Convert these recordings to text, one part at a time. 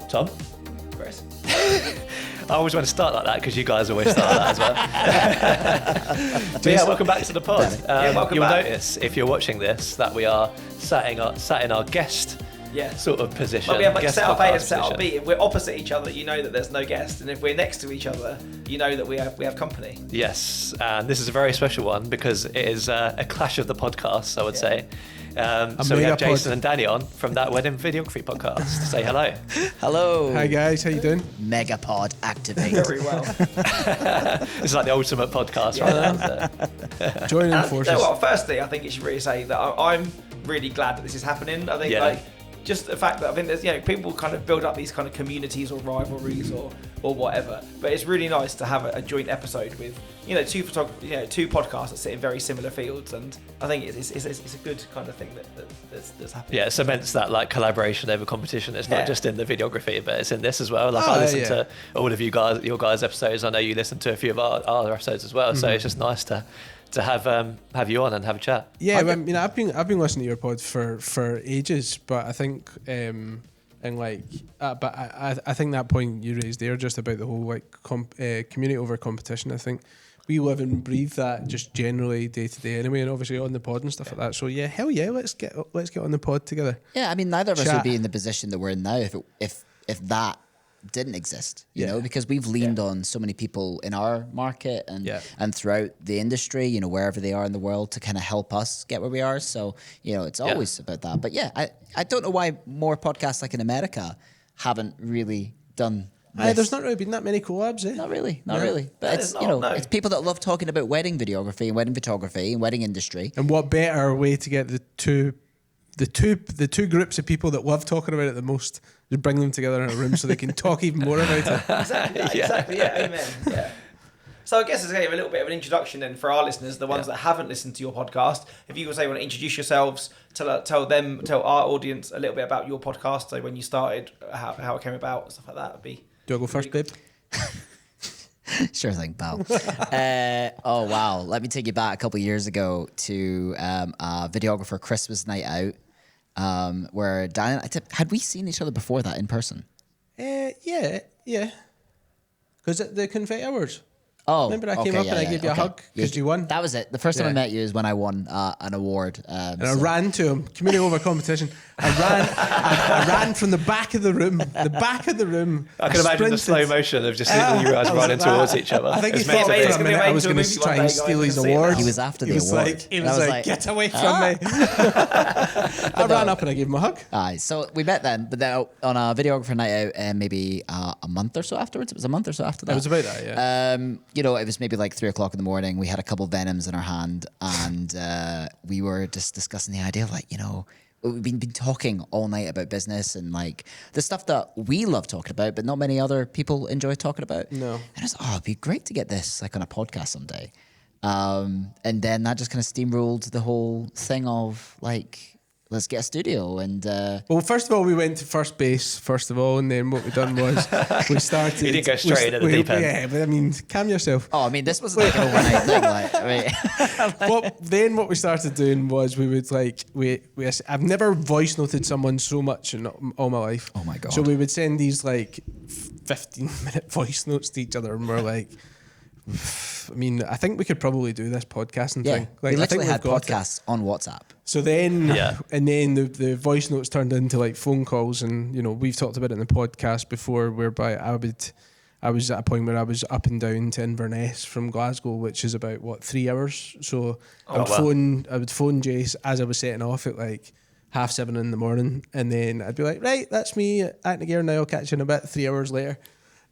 Tom. Chris. I always want to start like that because you guys always start like that as well. But yeah, welcome back to the pod. Welcome You'll back. notice if you're watching this that we are sat in our guest sort of position. Well, we have like guest set up A and podcast set up position. B. If we're opposite each other, you know that there's no guest, and if we're next to each other, you know that we have company. Yes, and this is a very special one because it is a clash of the podcasts, I would say. So we have Jason and Danny on from That Wedding Videography Podcast. Say hello. Hello. Hi guys, how you doing? Megapod activate. Very well. This is like the ultimate podcast right now. Isn't it? Joining And, forces. well, firstly, I think you should really say that I'm really glad that this is happening. I think just the fact that I think there's people kind of build up these kind of communities or rivalries or whatever, but it's really nice to have a joint episode with two podcasts that sit in very similar fields, and I think it's a good kind of thing that's happening. Yeah, it cements that like collaboration over competition. It's not just in the videography, but it's in this as well. Like I listen to all of your guys' episodes. I know you listen to a few of our other episodes as well. So it's just nice to have you on and have a chat. Yeah, I mean, I've been listening to your pod for ages, but I think but I think that point you raised there just about the whole community over competition. I think we live and breathe that just generally day to day anyway, and obviously on the pod and stuff like that. So yeah, hell yeah, let's get on the pod together. Yeah, I mean, neither of us would be in the position that we're in now if that didn't exist, you know, because we've leaned on so many people in our market and throughout the industry, wherever they are in the world, to kind of help us get where we are. So, it's always about that. But yeah, I don't know why more podcasts like in America haven't really done this. There's not really been that many collabs, eh? Not really. But it's it's people that love talking about wedding videography and wedding photography and wedding industry. And what better way to get the two groups of people that love talking about it the most, just bring them together in a room so they can talk even more about it. Exactly. Yeah, amen. Yeah. So I guess it's going to give a little bit of an introduction then for our listeners, the ones that haven't listened to your podcast. If you would say want to introduce yourselves, tell our audience a little bit about your podcast. So when you started, how it came about, stuff like that would be. Do I go first, babe? Sure thing, pal. Oh wow! Let me take you back a couple of years ago to a videographer Christmas night out, where Dan and I had we seen each other before that in person? Yeah. Because at the Confetti Awards. Oh, remember I came up and I gave you a hug because you won. That was it. The first time I met you is when I won an award. And I ran to him, community over competition. I ran from the back of the room. I can imagine the slow motion of just seeing you guys running towards each other. I think he It's thought meant to for be. a minute I was going to try and steal his award. He was after the award. He was like, get away from me. I ran up and I gave him a hug. Aye, so we met then, but then on a videographer night out, maybe a month or so afterwards. It was a month or so after that. It was about that, yeah. It was maybe like 3:00 in the morning. We had a couple Venoms in our hand, and we were just discussing the idea of we've been talking all night about business and like the stuff that we love talking about, but not many other people enjoy talking about. No. And I was it'd be great to get this like on a podcast someday. And then that just kind of steamrolled the whole thing of like, let's get a studio and well, first of all, we went to first base first of all, and then what we done was we started. You didn't go straight into the deep end. Yeah, but I mean, calm yourself. oh, I mean, this wasn't like an overnight thing. What we started doing was we would I've never voice noted someone so much in all my life. Oh my God. So we would send these like 15-minute voice notes to each other, and we're like, I mean, I think we could probably do this podcasting thing. Like, we I think literally had we've got it. podcasts on WhatsApp. So then, and then the voice notes turned into like phone calls, and we've talked about it in the podcast before, whereby I was at a point where I was up and down to Inverness from Glasgow, which is about 3 hours. So I would phone Jase as I was setting off at like 7:30 in the morning, and then I'd be like, right, that's me acting gear now. I'll catch you in a bit. 3 hours later.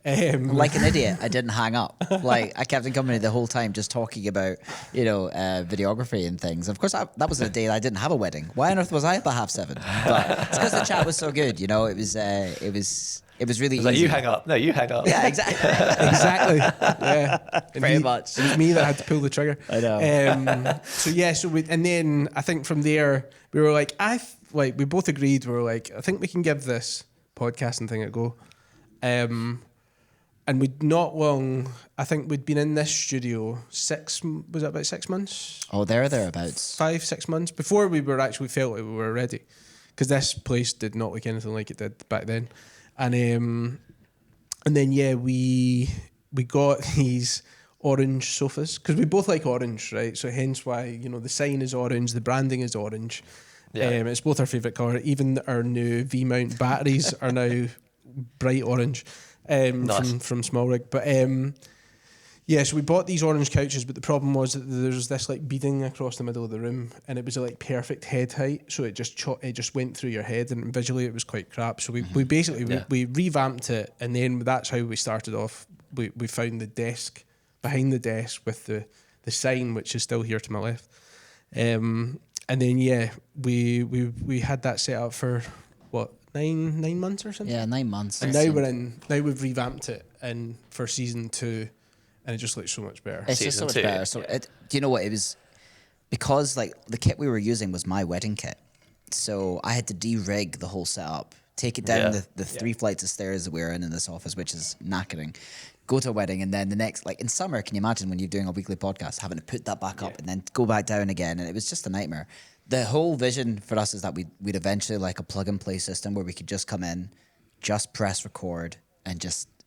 Like an idiot, I didn't hang up. Like I kept in company the whole time, just talking about videography and things. Of course, that was a day I didn't have a wedding. Why on earth was I up at 7:30? But it's because the chat was so good. It was really easy. Like you hang up. No, you hang up. Yeah, exactly. Exactly. Yeah. Pretty much. It was me that had to pull the trigger. I know. And then I think from there we were like, we both agreed. We were like, I think we can give this podcasting thing a go. And we'd not long, I think we'd been in this studio was it about 6 months? Oh, thereabouts. 5-6 months before we were actually felt like we were ready. Because this place did not look anything like it did back then. And then we got these orange sofas because we both like orange, right? So hence why the sign is orange, the branding is orange. Yeah. It's both our favourite colour. Even our new V-mount batteries are now bright orange nice. from Small Rig. But so we bought these orange couches, but the problem was that there's this like beading across the middle of the room, and it was a like perfect head height, so it just went through your head, and visually it was quite crap. So we basically we revamped it, and then that's how we started off. We found the desk behind the desk with the sign, which is still here to my left. And then we had that set up for what 9 months or something. Yeah, 9 months. And now we've revamped it and for season 2, and it just looks so much better. It's just so much better. So do you know what it was? Because like the kit we were using was my wedding kit, so I had to de-rig the whole setup, take it down the 3 flights of stairs that we were in this office, which is knackering. Go to a wedding, and then the next, like in summer, can you imagine when you're doing a weekly podcast, having to put that back up and then go back down again? And it was just a nightmare. The whole vision for us is that we'd eventually like a plug and play system where we could just come in, just press record, and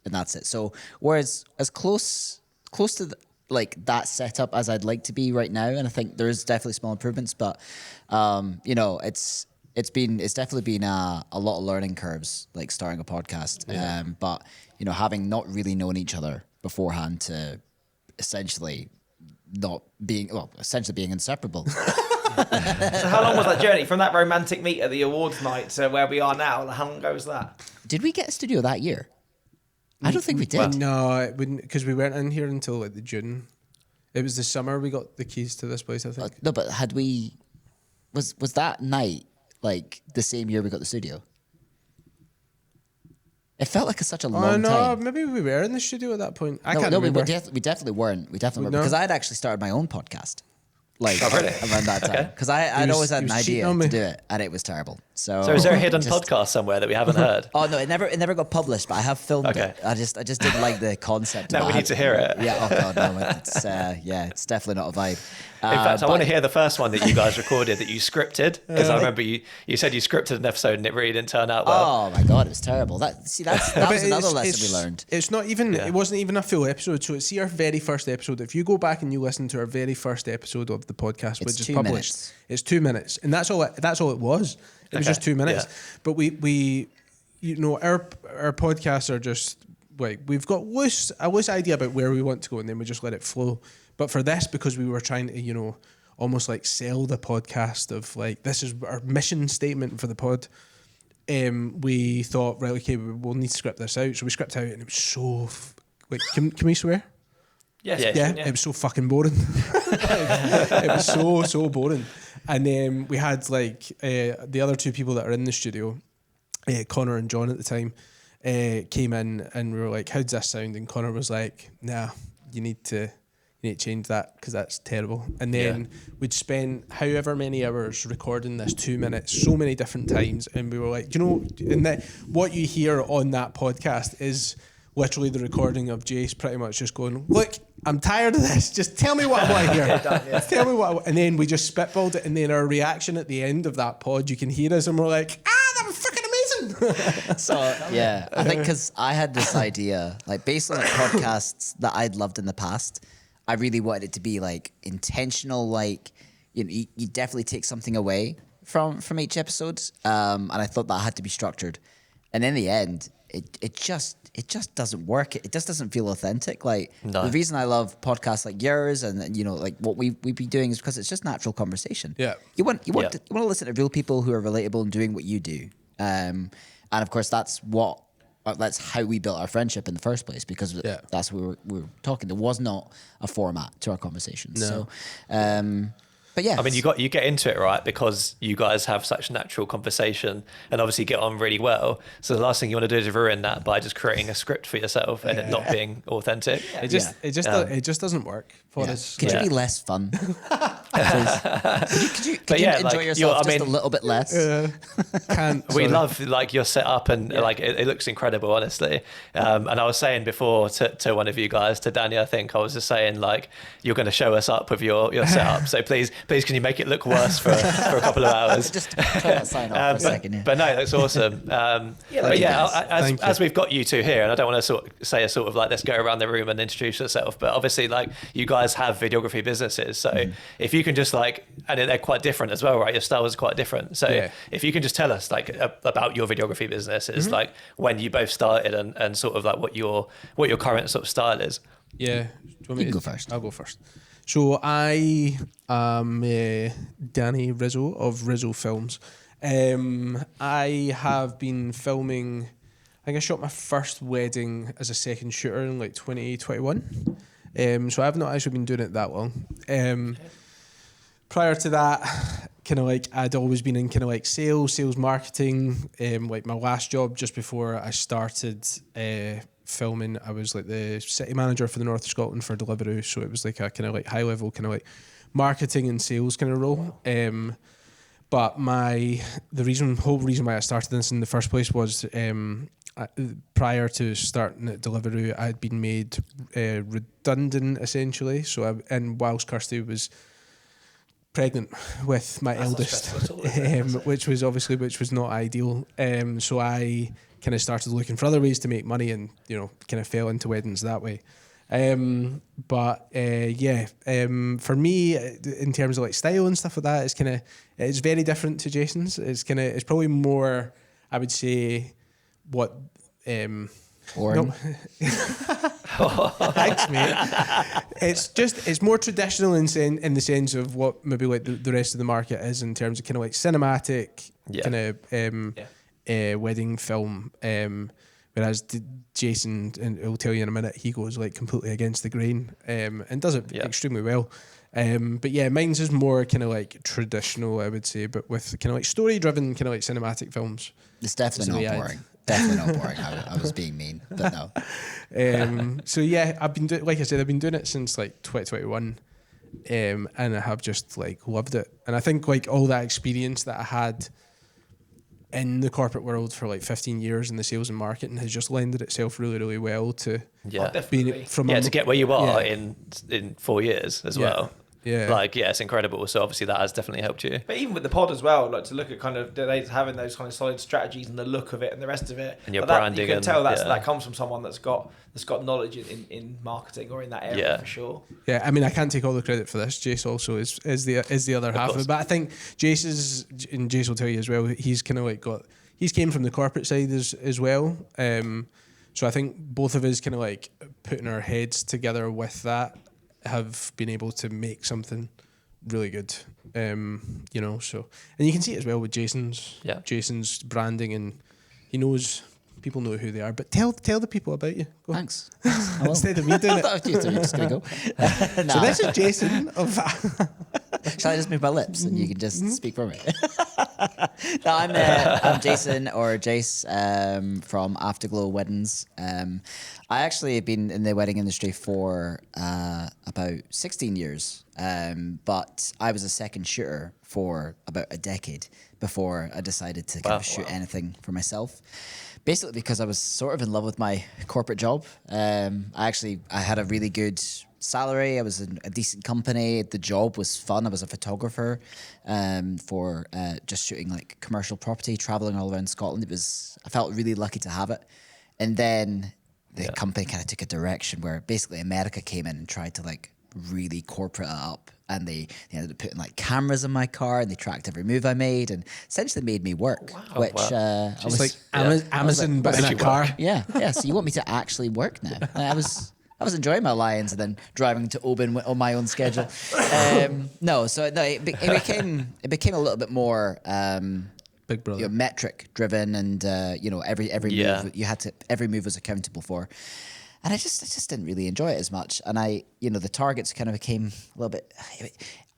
that's it. So we're as close to like that setup as I'd like to be right now, and I think there's definitely small improvements, but it's definitely been a lot of learning curves, like starting a podcast. But having not really known each other beforehand to essentially being inseparable. So how long was that journey from that romantic meet at the awards night to where we are now? How long ago was that? Did we get a studio that year? I don't think we did. No, it wouldn't, because we weren't in here until like the June. It was the summer we got the keys to this place, I think. No, but had we... Was that night like the same year we got the studio? It felt like such a long time. Maybe we were in the studio at that point. I can't remember. We definitely weren't. We definitely weren't. Because I had actually started my own podcast. Like really? around that time, because I'd always had an idea to do it, and it was terrible. So is there a hidden podcast somewhere that we haven't heard? Oh no, it never got published, but I have filmed it. I just didn't like the concept. Now we need to hear it. Yeah. Oh god, no, it's definitely not a vibe. In fact, I want to hear the first one that you guys recorded that you scripted, because I remember you said you scripted an episode and it really didn't turn out well. Oh my god, it was terrible. That was another lesson we learned. It's not even. It wasn't even a full episode. So see our very first episode. If you go back and you listen to our very first episode of the podcast, which is published, it's 2 minutes, and that's all it was. It was just 2 minutes. Yeah. But we our podcasts are just like, we've got a loose idea about where we want to go, and then we just let it flow. But for this, because we were trying to, almost like sell the podcast of like, this is our mission statement for the pod, we thought, right, okay, we'll need to script this out. So we script out, and it was so... Wait, can we swear? Yes. Yeah, it was so fucking boring. It was so boring. And we had like the other 2 people that are in the studio, Connor and John at the time, came in, and we were like, how's this sound? And Connor was like, nah, you need to change that because that's terrible. And then we'd spent however many hours recording this 2 minutes so many different times, and we were like, and what you hear on that podcast is literally the recording of Jase pretty much just going, look, I'm tired of this, just tell me what I want to hear. Tell me what and then we just spitballed it, and then our reaction at the end of that pod, you can hear us, and we're like, that was fucking amazing. So I think because I had this idea, like based on the podcasts that I'd loved in the past, I really wanted it to be like intentional, like you definitely take something away from each episode, and I thought that had to be structured. And in the end, it just doesn't work. It just doesn't feel authentic. Like the reason I love podcasts like yours and like what we've been doing is because it's just natural conversation. Yeah, you want to listen to real people who are relatable and doing what you do. And of course that's how we built our friendship in the first place, because that's what we were talking. There was not a format to our conversations. No. So, but yeah, I mean, you get into it, right, because you guys have such natural conversation and obviously get on really well. So the last thing you want to do is ruin that by just creating a script for yourself and it not being authentic. It just doesn't work for us. Could you be less fun? Could you enjoy yourself just a little bit less? We love like your setup and like it looks incredible, honestly. And I was saying before to one of you guys, to Daniel, I think I was just saying like, you're going to show us up with your setup. So please please can you make it look worse for a couple of hours? Just try not to sign off for a second. Yeah. But no, that's awesome. As we've got you two here, and I don't want to say a sort of like let's go around the room and introduce yourself, but obviously like you guys have videography businesses, so if you can just like, and they're quite different as well, right? Your style is quite different. So if you can just tell us like about your videography business, is like when you both started and sort of like what your current sort of style is. Yeah. You can go first. I'll go first. So I am Danny Rizzo of Rizzo Films. I have been filming, I think I shot my first wedding as a second shooter in like 2021. So I've not actually been doing it that long. Prior to that, kind of like I'd always been in kind of like sales marketing. Like my last job just before I started filming, I was like the city manager for the north of Scotland for Deliveroo, so it was like a kind of like high level kind of like marketing and sales kind of role. But the whole reason why I started this in the first place was prior to starting at Deliveroo, I had been made redundant essentially. So whilst Kirsty was pregnant with my eldest, which was not ideal. So I kind of started looking for other ways to make money, and kind of fell into weddings that way. For me, in terms of like style and stuff like that, it's very different to Jason's. It's probably more, I would say, what. Boring. Thanks, mate. It's more traditional in the sense of what maybe like the rest of the market is in terms of kind of like cinematic wedding film. Whereas Jason, and he'll tell you in a minute, he goes like completely against the grain and does it extremely well. But yeah, mine's is more kind of like traditional, I would say, but with kind of like story-driven kind of like cinematic films. It's definitely not boring. Definitely not boring. I was being mean, but no. So yeah, I've been like I said, I've been doing it since like 2021, and I have just like loved it. And I think like all that experience that I had in the corporate world for like 15 years in the sales and marketing has just lended itself really, really well to being from to get where you are in 4 years as well. Yeah. Like, it's incredible. So obviously that has definitely helped you. But even with the pod as well, like to look at kind of having those kind of solid strategies and the look of it and the rest of it. And your branding. You can tell that comes from someone that's got knowledge in marketing or in that area for sure. Yeah, I mean, I can't take all the credit for this. Jase also is the other half of it. But I think Jase will tell you as well, he's kind of like he's came from the corporate side as well. So I think both of us kind of like putting our heads together with that have been able to make something really good, so, and you can see it as well with Jason's branding, and people know who they are, but tell the people about you. Go. Thanks. Instead of me doing it. I thought you were just going to go. So this is Jason of... Shall I just move my lips and you can just speak for me? No, I'm Jason or Jase from Afterglow Weddings. I actually have been in the wedding industry for about 16 years, but I was a second shooter for about a decade before I decided to kind of shoot anything for myself. Basically because I was sort of in love with my corporate job. I had a really good salary. I was in a decent company. The job was fun. I was a photographer for just shooting like commercial property, traveling all around Scotland. I felt really lucky to have it. And then the company kind of took a direction where basically America came in and tried to like really corporate it up. And they ended up putting like cameras in my car, and they tracked every move I made, and essentially made me work. I was like Amazon, but in a car. Yeah. So you want me to actually work now? I was enjoying my Lions and then driving to Oban on my own schedule. It became a little bit more Big Brother, metric driven, and every move every move was accountable for. And I just didn't really enjoy it as much. And the targets kind of became a little bit...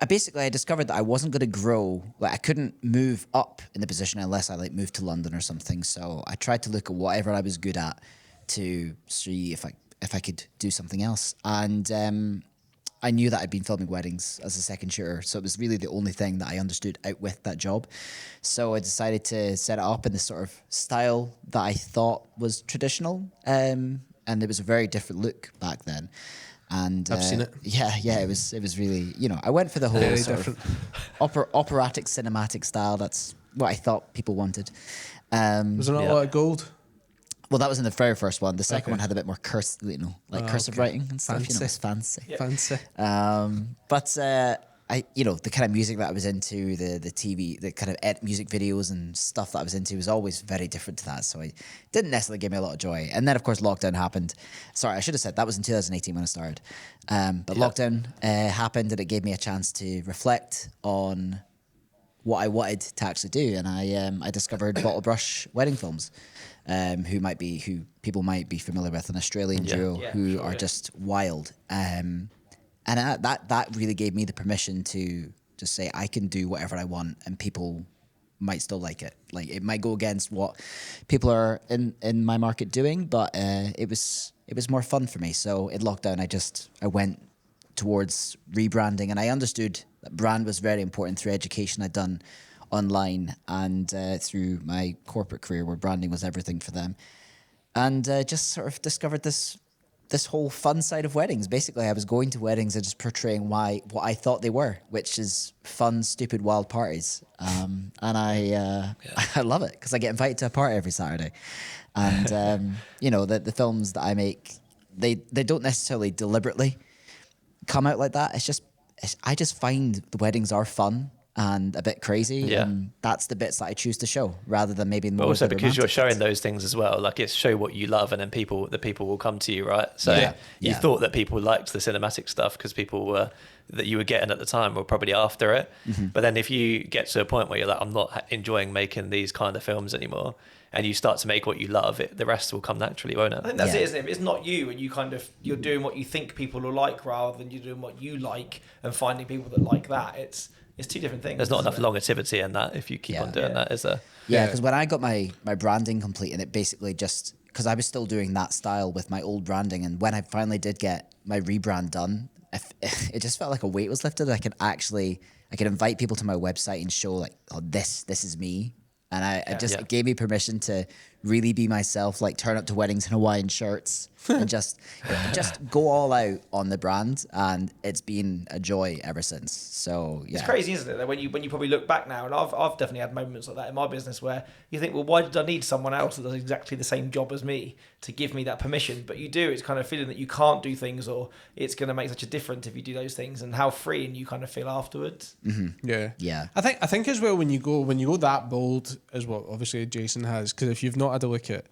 I discovered that I wasn't going to grow. Like I couldn't move up in the position unless I like moved to London or something. So I tried to look at whatever I was good at to see if I could do something else. And I knew that I'd been filming weddings as a second shooter. So it was really the only thing that I understood out with that job. So I decided to set it up in this sort of style that I thought was traditional. And it was a very different look back then. And I've seen it. Yeah, it was really, I went for the whole sort of operatic cinematic style. That's what I thought people wanted. Was there not a lot of gold? Well, that was in the very first one. The second one had a bit more cursive writing and stuff. Fancy. It's fancy. Yeah. Fancy. But the kind of music that I was into, the TV, the kind of music videos and stuff that I was into was always very different to that. So it didn't necessarily give me a lot of joy. And then, of course, lockdown happened. Sorry, I should have said that was in 2018 when I started. But lockdown happened, and it gave me a chance to reflect on what I wanted to actually do. And I discovered Bottle Brush Wedding Films, who people might be familiar with, an Australian duo who are just wild. And that really gave me the permission to just say I can do whatever I want, and people might still like it. Like, it might go against what people are in my market doing, but it was more fun for me. So in lockdown, I went towards rebranding, and I understood that brand was very important through education I'd done online and through my corporate career, where branding was everything for them, and just sort of discovered this whole fun side of weddings. Basically, I was going to weddings and just portraying what I thought they were, which is fun, stupid, wild parties. And I love it because I get invited to a party every Saturday. And, the films that I make, they don't necessarily deliberately come out like that. I just find the weddings are fun and a bit crazy, and that's the bits that I choose to show rather than maybe more. Also, because you're showing those things as well, like, it's show what you love, and then the people will come to you, right? So you thought that people liked the cinematic stuff because people that you were getting at the time were probably after it. Mm-hmm. But then if you get to a point where you're like, I'm not enjoying making these kind of films anymore, and you start to make what you love, the rest will come naturally, won't it? I think that's it, isn't it? It's not you, and you're doing what you think people will like rather than you're doing what you like and finding people that like that. It's two different things. There's not enough longevity in that if you keep on doing that, is there? Yeah, because when I got my branding complete, and it basically just, because I was still doing that style with my old branding, and when I finally did get my rebrand done, it just felt like a weight was lifted. I could invite people to my website and show, like, oh, this is me. And it gave me permission to really be myself, like turn up to weddings in Hawaiian shirts and just go all out on the brand. And it's been a joy ever since. So yeah, it's crazy, isn't it? That when you probably look back now, and I've definitely had moments like that in my business where you think, well, why did I need someone else that does exactly the same job as me to give me that permission? But you do. It's kind of feeling that you can't do things, or it's going to make such a difference if you do those things, and how freeing you kind of feel afterwards. Mm-hmm. Yeah. I think as well, when you go that bold as what obviously Jason has, because if you've not had a look at,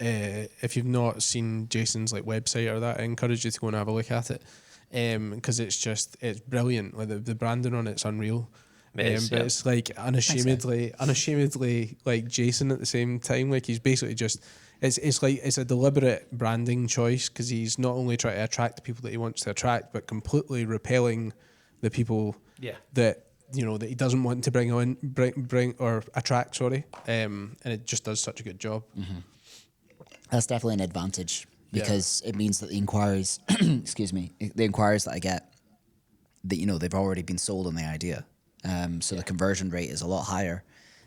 if you've not seen Jason's like website or that, I encourage you to go and have a look at it, because it's brilliant. Like the branding on it's unreal. But it's like unashamedly like Jason at the same time. Like, he's basically just it's like it's a deliberate branding choice, because he's not only trying to attract the people that he wants to attract, but completely repelling the people that that he doesn't want to bring or attract. And it just does such a good job. Mm-hmm. That's definitely an advantage, because it means that the inquiries, the inquiries that I get, that they've already been sold on the idea. So the conversion rate is a lot higher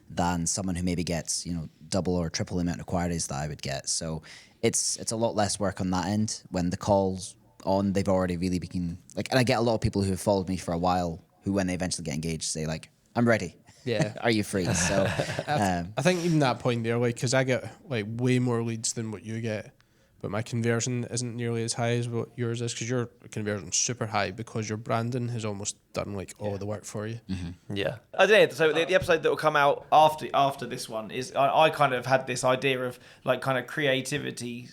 than someone who maybe gets double or triple the amount of inquiries that I would get. So it's a lot less work on that end. When the calls on, they've already really been like, and I get a lot of people who have followed me for a while who, when they eventually get engaged, say like, I'm ready. Yeah. Are you free? So I think even that point there, like, because I get like way more leads than what you get, but my conversion isn't nearly as high as what yours is, because your conversion's super high because your branding has almost done like all of the work for you. Mm-hmm. Yeah. I don't know. So the episode that will come out after this one is I kind of had this idea of like kind of creativity.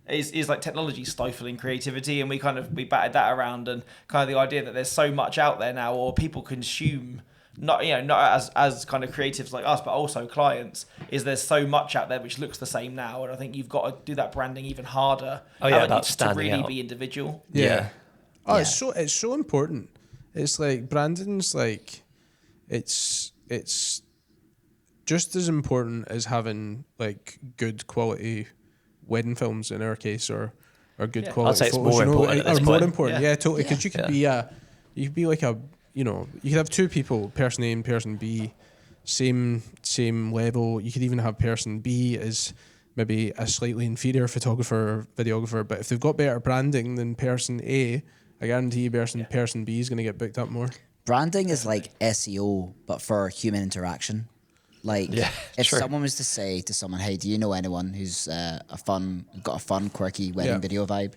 Is like technology stifling creativity, and we batted that around, and kind of the idea that there's so much out there now, or people consume, not as kind of creatives like us, but also clients, is there's so much out there which looks the same now, and I think you've got to do that branding even harder. About to really out. Be individual. It's so important. It's like branding's like it's just as important as having like good quality wedding films in our case, or good quality. I'd say it's photos, more important. Or more important, totally. Because you could be like a, you could have two people, person A and person B, same level. You could even have person B as maybe a slightly inferior photographer or videographer, but if they've got better branding than person A, I guarantee you person B is going to get booked up more. Branding is like SEO, but for human interaction. Like, if someone was to say to someone, "Hey, do you know anyone who's got a fun, quirky wedding video vibe?"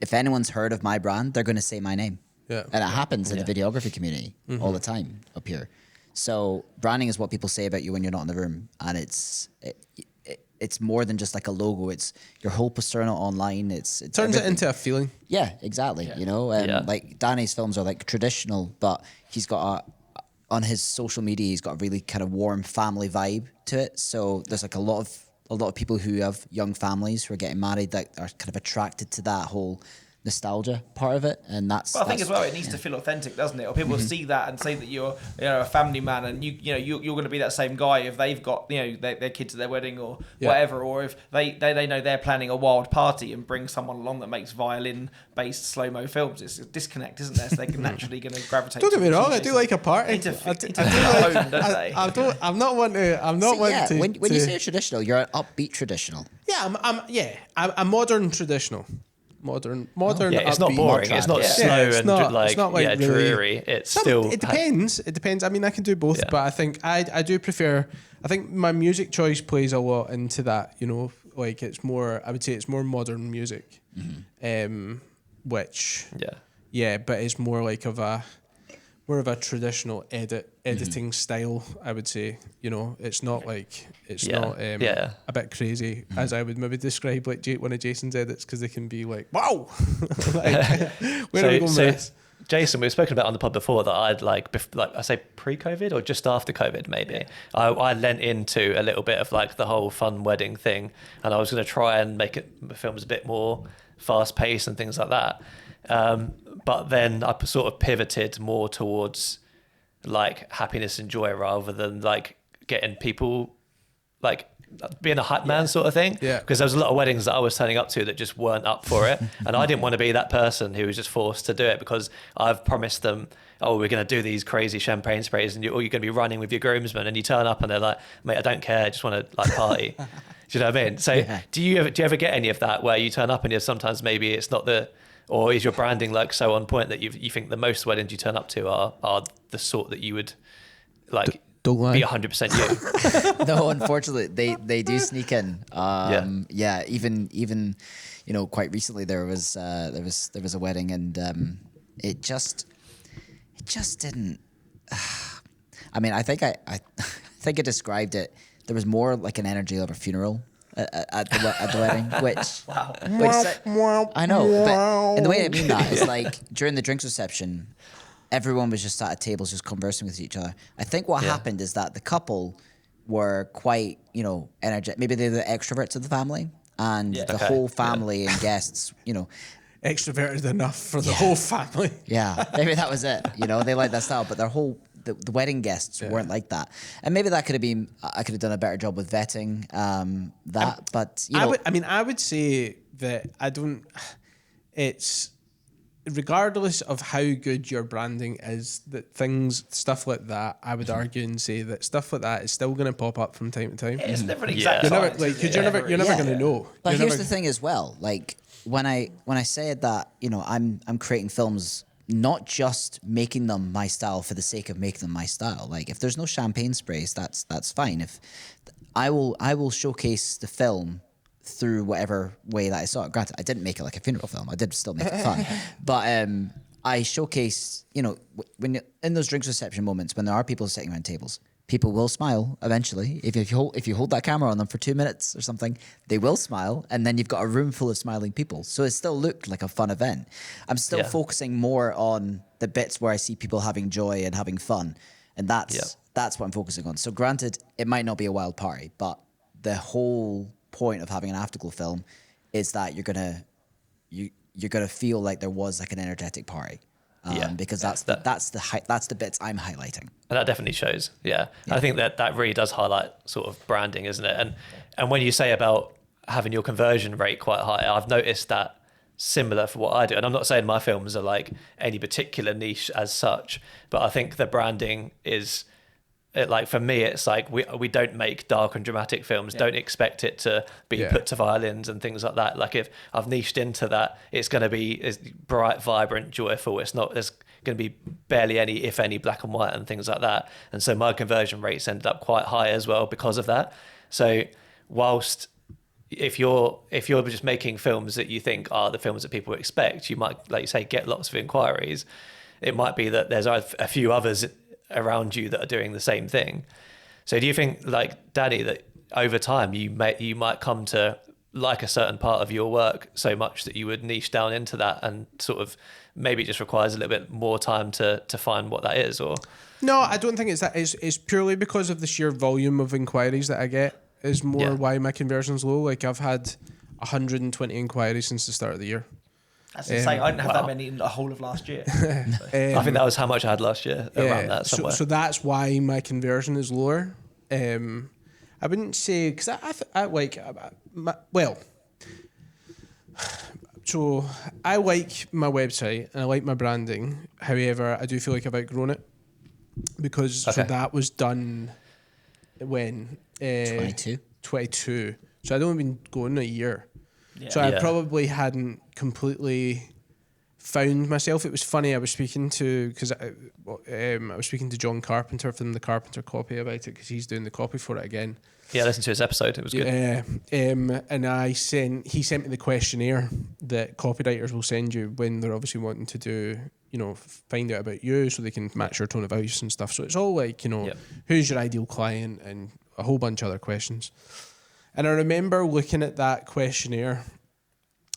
If anyone's heard of my brand, they're going to say my name. Yeah. And it happens in the videography community all the time up here. So branding is what people say about you when you're not in the room, and it's more than just like a logo. It's your whole persona online. It turns everything. It into a feeling. Yeah, exactly. You know, like Danny's films are like traditional, but he's got on his social media, he's got a really kind of warm family vibe to it. So there's like a lot of people who have young families who are getting married that are kind of attracted to that whole nostalgia part of it, and that's. But I think as well, it needs to feel authentic, doesn't it? Or people see that and say that you're, a family man, and you're going to be that same guy if they've got, their kids at their wedding or whatever, or if they know they're planning a wild party and bring someone along that makes violin-based slow-mo films. It's a disconnect, isn't there? So they're naturally going to gravitate. Don't get me wrong, I do like a party. I'm not one to. When you say traditional, you're an upbeat traditional. Yeah, I'm modern traditional. Modern. Yeah, it's not boring. It's not slow and dreary. It's still. It depends. It depends. I mean, I can do both, but I think I do prefer. I think my music choice plays a lot into that. Like it's more. I would say it's more modern music, which. Yeah, but it's more like more of a traditional editing style, I would say. It's not like not a bit crazy as I would maybe describe like one of Jason's edits, because they can be like, wow. Where are we going with this? Jason, we've spoken about on the pod before that I'd like I say pre-COVID or just after COVID maybe. I lent into a little bit of like the whole fun wedding thing, and I was going to try and make films a bit more fast-paced and things like that. But then I sort of pivoted more towards like happiness and joy rather than like getting people like being a hype man sort of thing. Yeah. Because there was a lot of weddings that I was turning up to that just weren't up for it. And I didn't want to be that person who was just forced to do it, because I've promised them, oh, we're going to do these crazy champagne sprays and you're going to be running with your groomsmen, and you turn up and they're like, mate, I don't care. I just want to like party. Do you know what I mean? So do you ever get any of that where you turn up and sometimes maybe it's not or is your branding like so on point that you think the most weddings you turn up to are the sort that you would like don't lie. Be 100% you? No, unfortunately, they do sneak in. Even quite recently there was a wedding, and it just didn't. I mean, I think I described it. There was more like an energy of a funeral at the wedding, which I know, but and the way I mean that is like during the drinks reception, everyone was just sat at tables just conversing with each other. I think what happened is that the couple were quite, energetic. Maybe they're the extroverts of the family, and the whole family and guests, extroverted enough for the whole family. Yeah, maybe that was it. They liked that style, but the wedding guests weren't like that. And maybe that could have been, I could have done a better job with vetting that. But, I would say that it's regardless of how good your branding is, that stuff like that, I would argue and say that stuff like that is still going to pop up from time to time. It's never an exact you're never going to know. But here's the thing as well, like when I said that, I'm creating films, not just making them my style for the sake of making them my style. Like if there's no champagne sprays, that's fine. If I will showcase the film through whatever way that I saw it. Granted, I didn't make it like a funeral film. I did still make it fun, but I showcase. When you're in those drinks reception moments, when there are people sitting around tables, people will smile eventually. If you hold that camera on them for 2 minutes or something, they will smile, and then you've got a room full of smiling people. So it still looked like a fun event. I'm still focusing more on the bits where I see people having joy and having fun, and that's what I'm focusing on. So granted, it might not be a wild party, but the whole point of having an afterglow film is that you're gonna feel like there was like an energetic party. Because that's the bits I'm highlighting. And that definitely shows. Yeah. I think that really does highlight sort of branding, isn't it? And when you say about having your conversion rate quite high, I've noticed that similar for what I do. And I'm not saying my films are like any particular niche as such, but I think the branding is like for me, it's like we don't make dark and dramatic films. Don't expect it to be put to violins and things like that. Like if I've niched into that, it's going to be bright, vibrant, joyful. It's not. There's going to be barely any, if any, black and white and things like that. And so my conversion rates ended up quite high as well because of that. So whilst if you're just making films that you think are the films that people expect, you might, like you say, get lots of inquiries. It might be that there's a few others around you that are doing the same thing. So do you think, like Danny, that over time you might come to like a certain part of your work so much that you would niche down into that, and sort of maybe it just requires a little bit more time to find what that is? Or no, I don't think it's that. It's purely because of the sheer volume of inquiries that I get is more why my conversion's low. Like I've had 120 inquiries since the start of the year. That's insane. I didn't have that many in the whole of last year. I think that was how much I had last year, around that somewhere. So that's why my conversion is lower. I wouldn't say, because I like, so I like my website and I like my branding. However, I do feel like I've outgrown it, because so that was done when 22. So I'd only been going a year. Yeah. So I probably hadn't completely found myself. It was funny. I was speaking to John Carpenter from the Carpenter Copy about it, because he's doing the copy for it again. Yeah, I listened to his episode. It was good. And he sent me the questionnaire that copywriters will send you when they're obviously wanting to do, find out about you so they can match your tone of voice and stuff. So it's all like, who's your ideal client and a whole bunch of other questions. And I remember looking at that questionnaire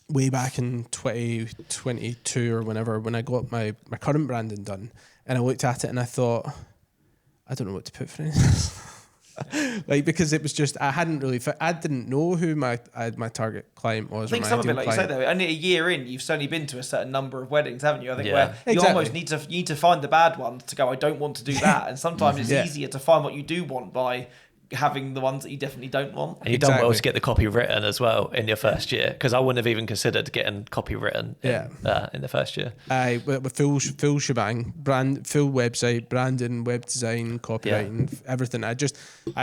way back in 2022 or whenever, when I got my current branding done, and I looked at it and I thought, I don't know what to put for it. Like, because it was just, I didn't know who my target client was. I think some of it, like you say though, only a year in, you've certainly been to a certain number of weddings, haven't you? I think where you almost need to find the bad ones to go, I don't want to do that. And sometimes it's easier to find what you do want by having the ones that you definitely don't want. And you've done well to get the copy written as well in your first year, because I wouldn't have even considered getting copy written in the first year. With full shebang, full website, branding, web design, copywriting, everything. I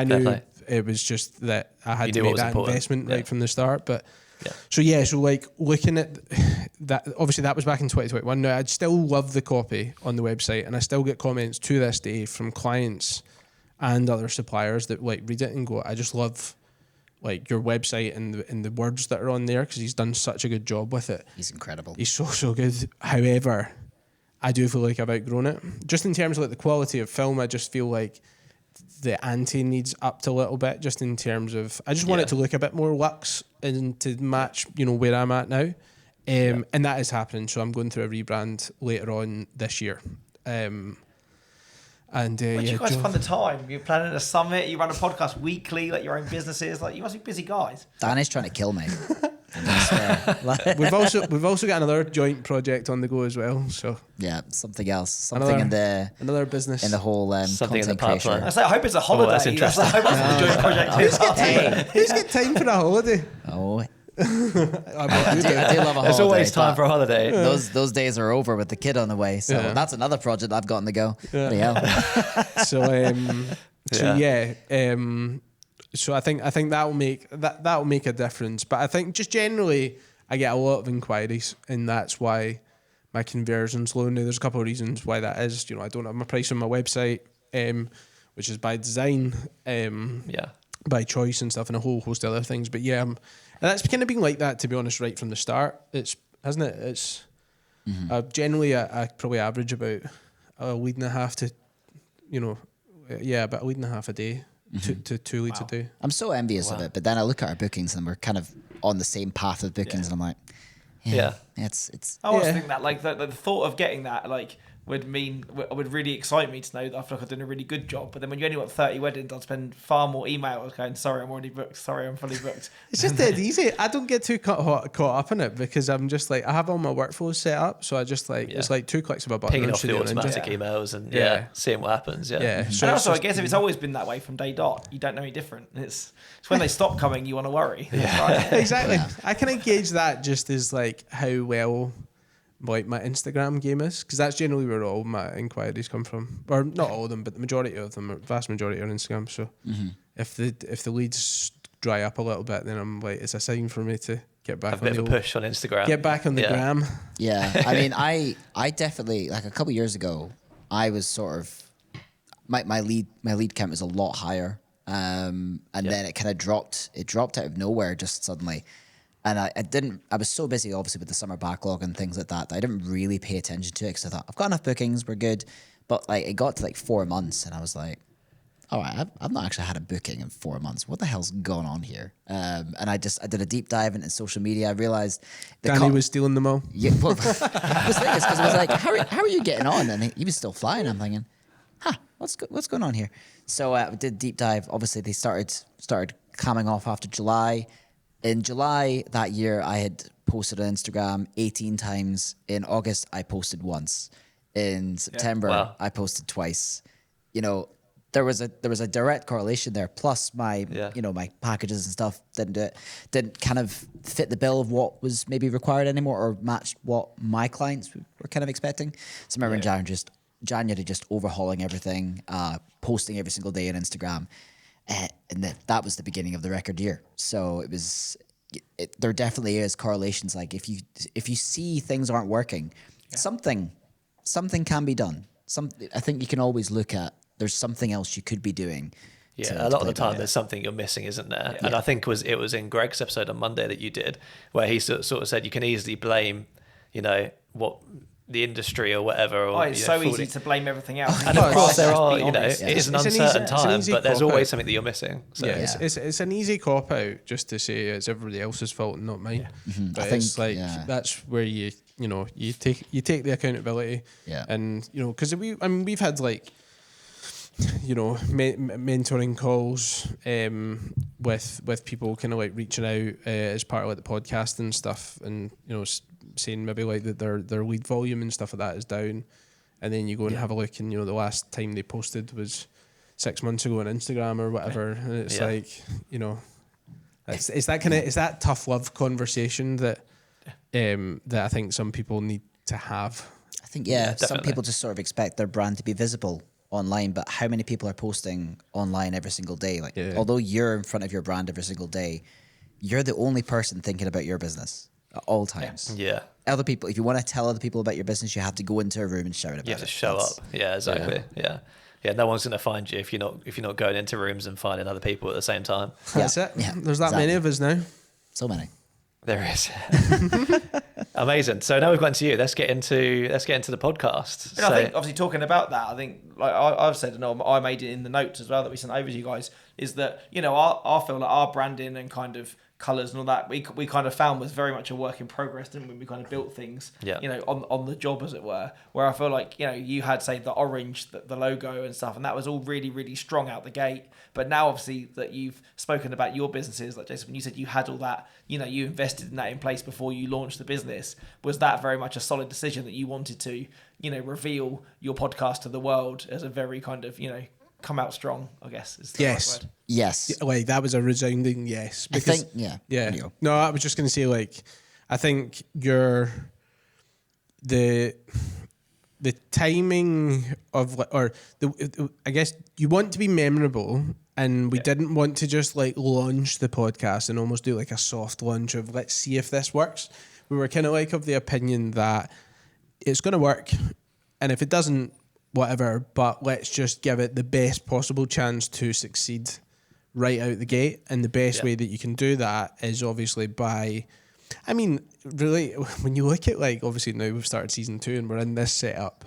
knew it was just that I had to make that investment right from the start. But so like looking at that, obviously that was back in 2021. Now I'd still love the copy on the website, and I still get comments to this day from clients and other suppliers that like read it and go, I just love like your website and the words that are on there, because he's done such a good job with it. He's incredible. He's so good. However, I do feel like I've outgrown it. Just in terms of like the quality of film, I just feel like the ante needs upped a little bit, just in terms of, I just want it to look a bit more luxe and to match, where I'm at now. And that is happening. So I'm going through a rebrand later on this year. And where do you guys find the time? You're planning a summit, you run a podcast weekly, like your own businesses, like you must be busy guys. Danny's trying to kill me. We've also got another joint project on the go as well. So something else, something another business in the whole something in the creation. pipeline. I hope it's a holiday. That's interesting. I hope it's a joint project. Who's got time for a holiday? Oh. I do love a holiday. There's always time for a holiday. Those days are over with the kid on the way. So that's another project I've got on the go. So I think that will make a difference. But I think just generally I get a lot of inquiries, and that's why my conversion's low. Now there's a couple of reasons why that is. I don't have my price on my website, which is by design, by choice and stuff, and a whole host of other things. But and that's kind of been like that, to be honest, right from the start. Hasn't it? It's generally I probably average about a lead and a half to, about a lead and a half a day to 2 leads a day. I'm so envious of it, but then I look at our bookings and we're kind of on the same path of bookings, and I'm like, it's. I always think that like the thought of getting that like would really excite me to know that I feel like I've done a really good job. But then when you only want 30 weddings, I'd spend far more emails going, sorry, I'm already booked. Sorry, I'm fully booked. It's just dead easy. I don't get too caught up in it, because I'm just like, I have all my workflows set up. So I just like, it's like 2 clicks of a button. Picking off the automatic emails and seeing what happens. So and also, I guess if it's always been that way from day dot, you don't know any different. It's when they stop coming, you want to worry. Exactly. I can engage that just as like how well like my Instagram game is, because that's generally where all my inquiries come from, or not all of them, but the majority of them, vast majority are Instagram. So if the leads dry up a little bit, then I'm like, it's a sign for me to get back. Have a bit of a push on Instagram. Get back on the gram. Yeah, I mean, I definitely, like a couple of years ago, I was sort of my lead count was a lot higher, and then it kind of dropped. It dropped out of nowhere just suddenly. And I was so busy, obviously, with the summer backlog and things like that I didn't really pay attention to it because I thought, I've got enough bookings, we're good. But like it got to like 4 months and I was like, all right, I've not actually had a booking in 4 months. What the hell's going on here? And I did a deep dive into social media. I realized Danny was stealing them all. Yeah, well, the thing is, because I was like, how are you getting on? And he was still flying. I'm thinking, what's going on here? So I did a deep dive. Obviously, they started coming off after July. In July that year, I had posted on Instagram 18 times. In August, I posted once. In September, I posted twice. You know, there was a direct correlation there. Plus, my my packages and stuff didn't kind of fit the bill of what was maybe required anymore, or matched what my clients were kind of expecting. So I remember in January just overhauling everything, posting every single day on Instagram. And that was the beginning of the record year. So it was. There definitely is correlations. Like if you see things aren't working, something can be done. I think you can always look at. There's something else you could be doing. Yeah, a lot of the time there's something you're missing, isn't there? Yeah. And I think it was in Greg's episode on Monday that you did, where he sort of said you can easily blame, what the industry or whatever. Or, it's so easy to blame everything else. And of course there are, it is an uncertain time, but there's always something that you're missing. So. Yeah, it's an easy cop out just to say it's everybody else's fault and not mine. Yeah. Mm-hmm. But it's like that's where you take the accountability. Yeah. And because we've had like mentoring calls with people kind of like reaching out as part of like the podcast and stuff, and saying maybe like that their lead volume and stuff like that is down, and then you go and have a look and the last time they posted was 6 months ago on Instagram or whatever, and it's like it's that tough love conversation that I think some people need to have. I think some people just sort of expect their brand to be visible online, but how many people are posting online every single day? Like, although you're in front of your brand every single day, you're the only person thinking about your business at all times. Yeah. Other people, if you want to tell other people about your business, you have to go into a room and shout about it. You have to show up. Yeah, exactly. Yeah. No one's going to find you if you're not going into rooms and finding other people at the same time. That's it. Yeah, there's that many of us now. So many. There is. Amazing. So now we've gone to you. Let's get into the podcast. I think obviously talking about that, I think like I've said, and I made it in the notes as well that we sent over to you guys, is that I feel like our branding and kind of colours and all that we kind of found was very much a work in progress, didn't we? We kind of built things on the job, as it were, where I feel like you had, say, the orange, the logo and stuff, and that was all really, really strong out the gate. But now obviously that you've spoken about your businesses, like Jason, when you said you had all that, you invested in that in place before you launched the business, was that very much a solid decision that you wanted to reveal your podcast to the world as a very kind of come out strong, I guess is the right word. Yes. Like that was a resounding yes. Because, I think, yeah. No, I was just going to say, like, I think the timing of, I guess you want to be memorable, and we didn't want to just like launch the podcast and almost do like a soft launch of let's see if this works. We were kind of like of the opinion that it's going to work, and if it doesn't, whatever, but let's just give it the best possible chance to succeed right out the gate. And the best way that you can do that is obviously by, really, when you look at, like, obviously now we've started season 2 and we're in this setup,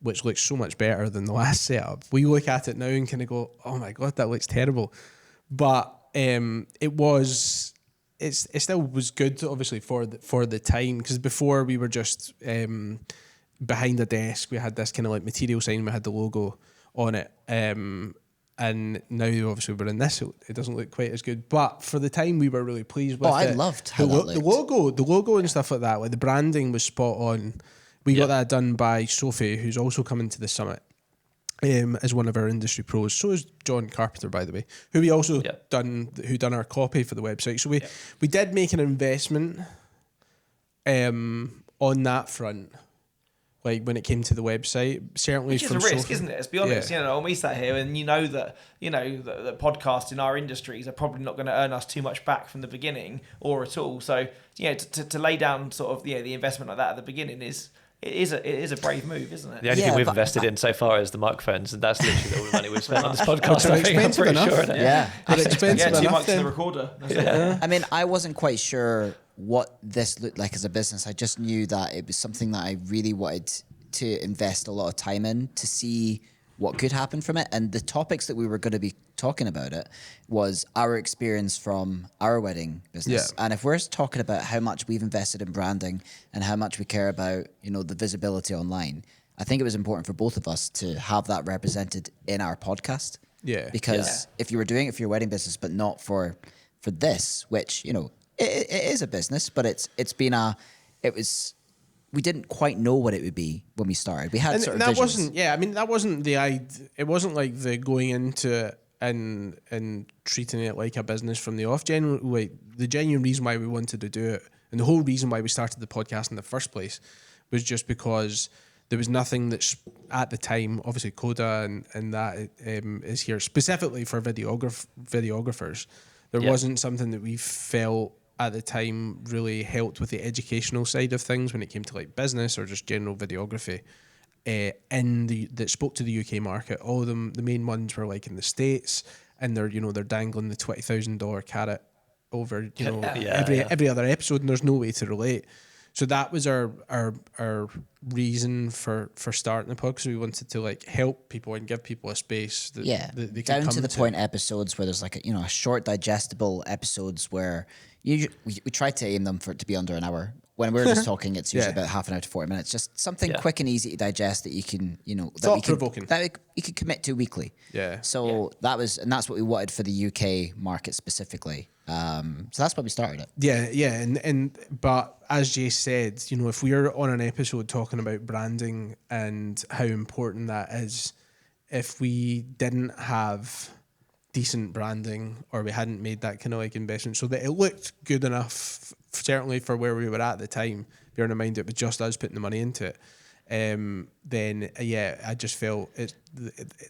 which looks so much better than the last setup. We look at it now and kind of go, oh my God, that looks terrible. But it still was good, obviously, for the time, because before we were just behind a desk, we had this kind of like material sign, we had the logo on it, and now obviously we're in this, it doesn't look quite as good, but for the time we were really pleased with it. I loved how that looked. The logo and stuff like that, like the branding was spot on. We got that done by Sophie, who's also coming to the summit as one of our industry pros. So is John Carpenter, by the way, who we also done our copy for the website. So we did make an investment on that front. Like when it came to the website, certainly which is a risk, isn't it? Let's be honest. You know, when we sat here and that the podcasts in our industries are probably not going to earn us too much back from the beginning or at all. So to lay down sort of the investment like that at the beginning is a brave move, isn't it? The only thing we've invested in so far is the microphones, and that's literally all the money we've spent on this podcast. They're expensive enough. Sure they're expensive enough. 2 mics in the recorder. I mean, I wasn't quite sure what this looked like as a business. I just knew that it was something that I really wanted to invest a lot of time in to see what could happen from it. And the topics that we were going to be talking about it was our experience from our wedding business. Yeah. And if we're talking about how much we've invested in branding and how much we care about, the visibility online, I think it was important for both of us to have that represented in our podcast. Yeah. Because if you were doing it for your wedding business, but not for this, which, it is a business, but we didn't quite know what it would be when we started. We had and sort of that visions. that wasn't the idea. It wasn't like the going into it and treating it like a business from the off. The genuine reason why we wanted to do it, and the whole reason why we started the podcast in the first place, was just because there was nothing that's at the time, obviously Coda and that is here specifically for videographers. There wasn't something that we felt at the time really helped with the educational side of things when it came to like business or just general videography that spoke to the UK market. All of them, the main ones were like in the States, and they're dangling the $20,000 carrot over every other episode, and there's no way to relate. So that was our reason for starting the pod, because we wanted to like help people and give people a space that they can down come to the point episodes where there's like a short digestible episodes where we try to aim them to be under an hour. When we're just talking, it's usually about half an hour to 40 minutes. Just something quick and easy to digest that you can, thought-provoking, that you can commit to weekly. Yeah. So that's what we wanted for the UK market specifically. So that's why we started it. Yeah, but as Jase said, if we're on an episode talking about branding and how important that is, if we didn't have decent branding or we hadn't made that kind of like investment so that it looked good enough, certainly for where we were at the time, bearing in mind it was just us putting the money into it, then I just felt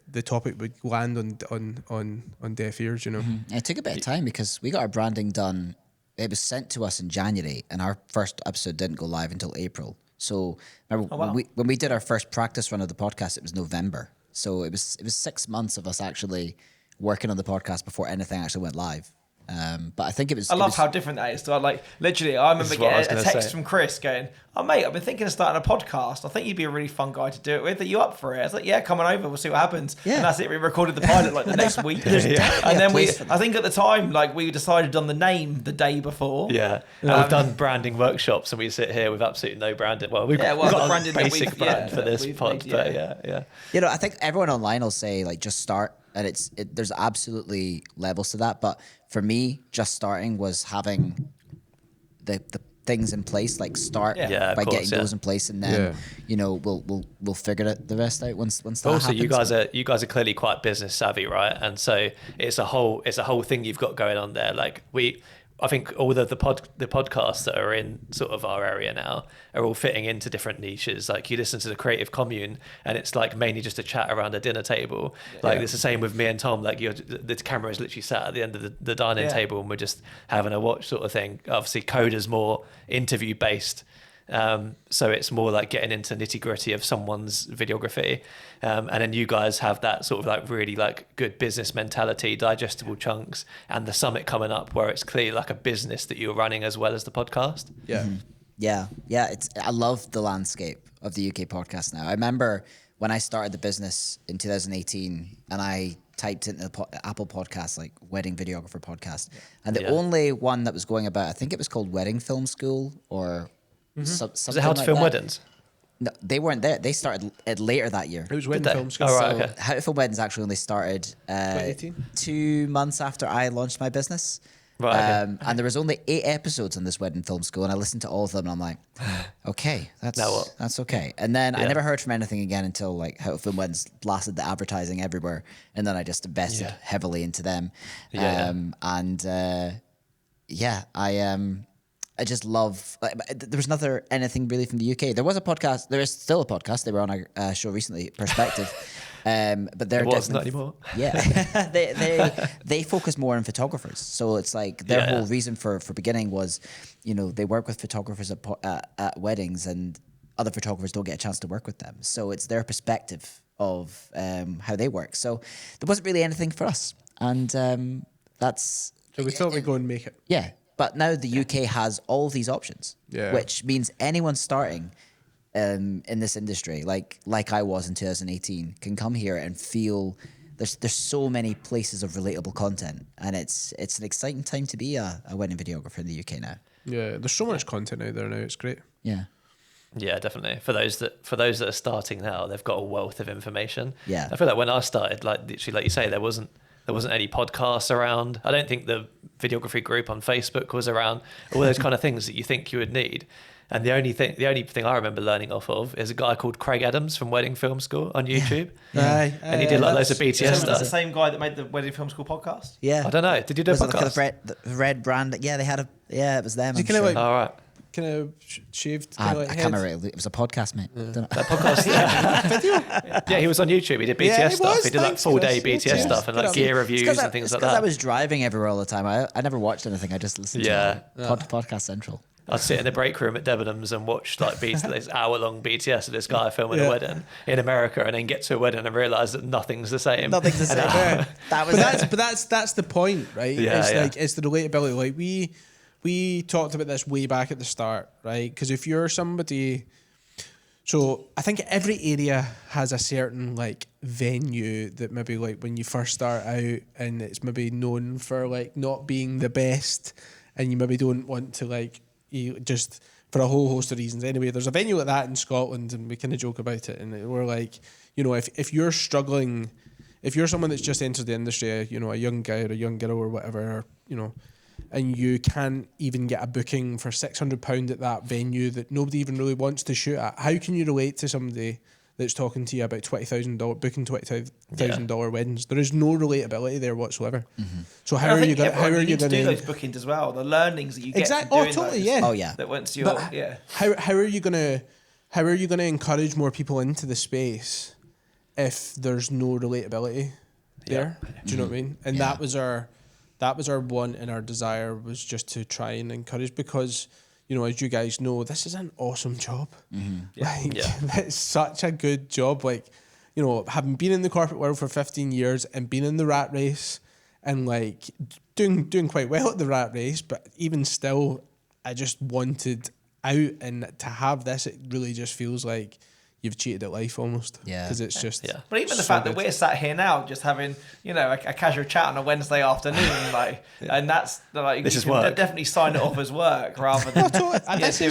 the topic would land on deaf ears, Mm-hmm. It took a bit of time because we got our branding done. It was sent to us in January, and our first episode didn't go live until April. So remember when we did our first practice run of the podcast, it was November. So it was 6 months of us actually working on the podcast before anything actually went live. But I think it was... I love how different that is. So I remember getting a text from Chris going, "Oh mate, I've been thinking of starting a podcast. I think you'd be a really fun guy to do it with. Are you up for it?" I was like, "Yeah, come on over. We'll see what happens." Yeah. And that's it. We recorded the pilot the next week. And then I think at the time, we decided on the name the day before. Yeah. We've done branding workshops and we sit here with absolutely no branding. Well, we've got a basic brand for this pod, but yeah. I think everyone online will say just start. And there's absolutely levels to that. But for me, just starting was having the things in place, start by getting those in place, and then we'll figure the rest out once that also happens. you guys are clearly quite business savvy, right? And so it's a whole thing you've got going on there. I think all the podcasts that are in sort of our area now are all fitting into different niches. Like you listen to the Creative Commune and it's mainly just a chat around a dinner table. It's the same with me and Tom. The camera is literally sat at the end of the dining table and we're just having a watch sort of thing. Obviously Coda's more interview based. So it's more getting into nitty gritty of someone's videography. And then you guys have that sort of really good business mentality, digestible chunks, and the summit coming up where it's clearly a business that you're running as well as the podcast. Yeah. Mm-hmm. Yeah. I love the landscape of the UK podcast now. I remember when I started the business in 2018 and I typed into the Apple Podcast, Wedding Videographer Podcast. And the only one that was going about, I think it was called Wedding Film School or... Was it How to Film Weddings? No, they weren't there. They started later that year. It was Wedding Film School. Oh, right, okay. How to Film Weddings actually only started 2 months after I launched my business. Right. Okay. And there was only 8 episodes on this Wedding Film School, and I listened to all of them, and I'm like, okay, that's okay. And then I never heard from anything again until How to Film Weddings blasted the advertising everywhere, and then I just invested heavily into them. just love. There was anything really from the UK. There was a podcast. There is still a podcast. They were on a show recently, Perspective. But they're not anymore. Yeah, they focus more on photographers. So it's like their whole reason for beginning was, they work with photographers at weddings, and other photographers don't get a chance to work with them. So it's their perspective of how they work. So there wasn't really anything for us, and that's. So we thought we'd go and make it. Yeah, but now the UK has all these options, which means anyone starting in this industry, like I was in 2018, can come here and feel there's so many places of relatable content, and it's an exciting time to be a wedding videographer in the UK now. Yeah, there's so much content out there now. It's great. Yeah. Yeah, definitely. For those that are starting now, they've got a wealth of information. Yeah. I feel like when I started, literally, like you say, there wasn't any podcasts around. I don't think the videography group on Facebook was around. All those kind of things that you think you would need. And the only thing I remember learning off of is a guy called Craig Adams from Wedding Film School on YouTube. Yeah. And he did loads of BTS stuff. The same guy that made the Wedding Film School podcast? Yeah. I don't know. Did you do a podcast? The red brand. Yeah, they had it was them. All right. Kind of shaved. I can't remember. It was a podcast, mate. That podcast. Yeah, he was on YouTube. He did BTS stuff. He did like full day BTS stuff and like gear reviews and things like that. Because I was driving everywhere all the time. I never watched anything. I just listened to Podcast Central. I'd sit in the break room at Debenhams and watch like this hour-long BTS of this guy filming a wedding in America, and then get to a wedding and realise that nothing's the same. Nothing's the same. That's the point, right? Yeah, it's the relatability. Like we talked about this way back at the start, right? Because if you're somebody, so I think every area has a certain like venue that maybe like when you first start out, and it's maybe known for like not being the best, and you maybe don't want to like. You just for a whole host of reasons. Anyway, there's a venue like that in Scotland, and we kind of joke about it. And we're like, if you're struggling, if you're someone that's just entered the industry, a young guy or a young girl or whatever, and you can't even get a booking for £600 at that venue that nobody even really wants to shoot at, how can you relate to somebody that's talking to you about $20,000 booking $20,000 weddings? There is no relatability there whatsoever. Mm-hmm. So how are you going to do those bookings as well? The learnings that you get exactly. from doing totally, those. Yeah. Oh yeah. That once you're How are you going to encourage more people into the space if there's no relatability there? Do you know what I mean? And that was our want and our desire was just to try and encourage, because as you guys know, this is an awesome job. Mm-hmm. It's such a good job. Like, having been in the corporate world for 15 years and been in the rat race and like doing quite well at the rat race, but even still, I just wanted out, and to have this, it really just feels like you've cheated at life almost. Yeah. Because it's just. Yeah. But even the fact that we're sat here now just having, a casual chat on a Wednesday afternoon, and that's like, this you is can work. Definitely sign it off as work rather than doing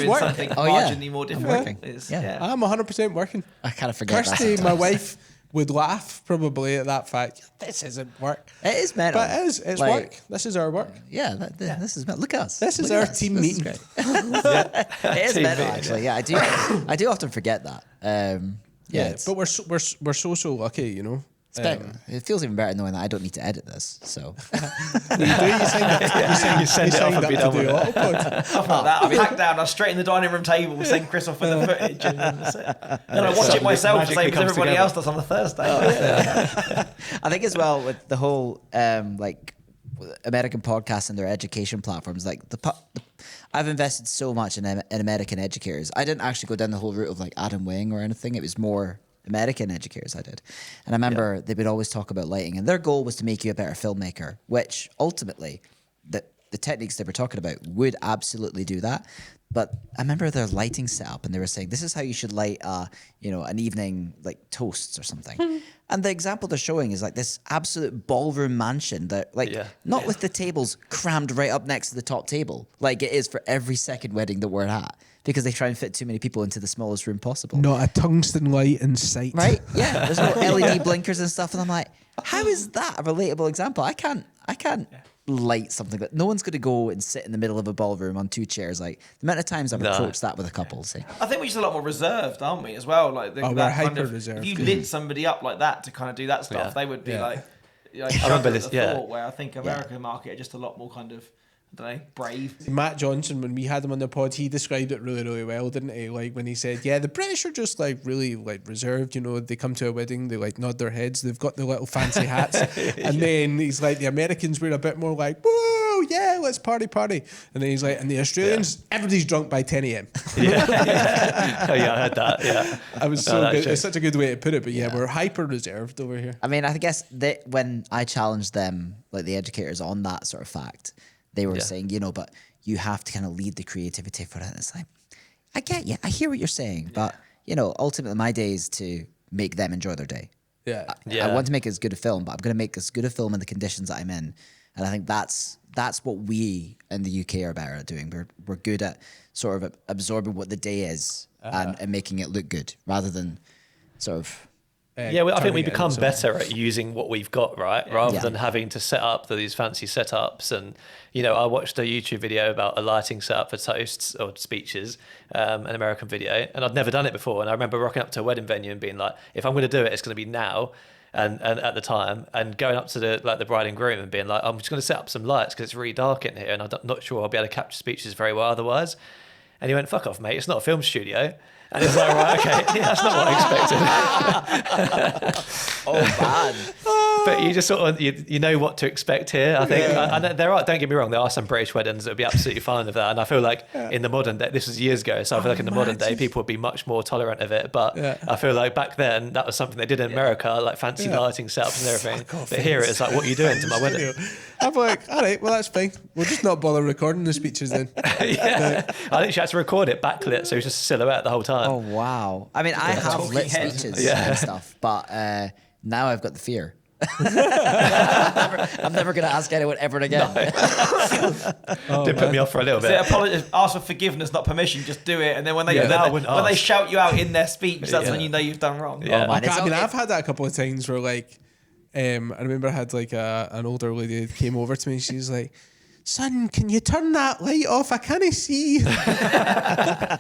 work. something marginally more difficult. Working. I'm 100% working. I kind of forget Kirsty, my wife, would laugh probably at that fact. This isn't work. It is mental. But it is. It's work. This is our work. Yeah, this is mental. Look at us. This is our team meeting. It is mental, actually. Yeah, I do often forget that. But we're so lucky, It feels even better knowing that I don't need to edit this. So you signed up to do autopod. I packed down. I was straight in the dining room table, send Chris off with the footage, and then I watch it myself, the same as everybody else does on the Thursday. I think as well with the whole American podcasts and their education platforms, like I've invested so much in American educators. I didn't actually go down the whole route of like Adam Wing or anything. It was more American educators I did. And I remember they would always talk about lighting, and their goal was to make you a better filmmaker, which ultimately the techniques they were talking about would absolutely do that. But I remember their lighting setup, and they were saying, this is how you should light, an evening, like toasts or something. And the example they're showing is like this absolute ballroom mansion that, not with the tables crammed right up next to the top table, like it is for every second wedding that we're at, because they try and fit too many people into the smallest room possible. Not a tungsten light in sight. Right? Yeah. There's no LED blinkers and stuff. And I'm like, how is that a relatable example? I can't light something that no one's going to go and sit in the middle of a ballroom on two chairs. Like the amount of times I've approached that with a couple. See, I think we're just a lot more reserved, aren't we, as well? Like we're hyper reserved. If you lit somebody up like that to kind of do that stuff, they would be like I remember this. Thought, where I think American market are just a lot more kind of I don't know, brave. Matt Johnson, when we had him on the pod, he described it really, really well, didn't he? Like when he said, yeah, the British are just like really like reserved, you know, they come to a wedding, they like nod their heads, they've got the little fancy hats. And then he's like, the Americans were a bit more like, whoa, yeah, let's party. And then he's like, and the Australians, everybody's drunk by 10 a.m. Yeah, I heard that, yeah. I was so good. It's such a good way to put it, but yeah, we're hyper reserved over here. I mean, I guess that when I challenged them, like the educators, on that sort of fact, they were saying, you know, but you have to kind of lead the creativity for it. It's like, I get you. I hear what you're saying. But, you know, ultimately my day is to make them enjoy their day. Yeah. I want to make as good a film, but I'm going to make as good a film in the conditions that I'm in. And I think that's what we in the UK are better at doing. We're good at sort of absorbing what the day is and making it look good rather than sort of... I think we become better at using what we've got, right? Rather than having to set up these fancy setups. And, you know, I watched a YouTube video about a lighting setup for toasts or speeches, an American video, and I'd never done it before. And I remember rocking up to a wedding venue and being like, if I'm going to do it, it's going to be now. And at the time, and going up to the bride and groom and being like, I'm just going to set up some lights because it's really dark in here and I'm not sure I'll be able to capture speeches very well otherwise. And he went, fuck off, mate, it's not a film studio. And it's like, right, okay, that's not what I expected. Oh, man. But you just sort of, you know what to expect here. I think, and there are, don't get me wrong, there are some British weddings that would be absolutely fine with that. And I feel like in the modern day, this was years ago, so I feel like in the modern day, people would be much more tolerant of it. But I feel like back then, that was something they did in America, like fancy lighting setups and everything. But here it's like, what are you doing to my wedding? I'm like, all right, well, that's fine. We'll just not bother recording the speeches then. I think she had to record it backlit, so it was just a silhouette the whole time. Oh, wow. I mean, I have lit speeches and stuff, but now I've got the fear. I'm never going to ask anyone ever again. Did put me off for a little bit. Ask for forgiveness, not permission. Just do it, and then when they shout you out in their speech, that's when you know you've done wrong. Yeah. I've had that a couple of times where like, I remember I had like an older lady that came over to me and she's like, son, can you turn that light off? I can't see. I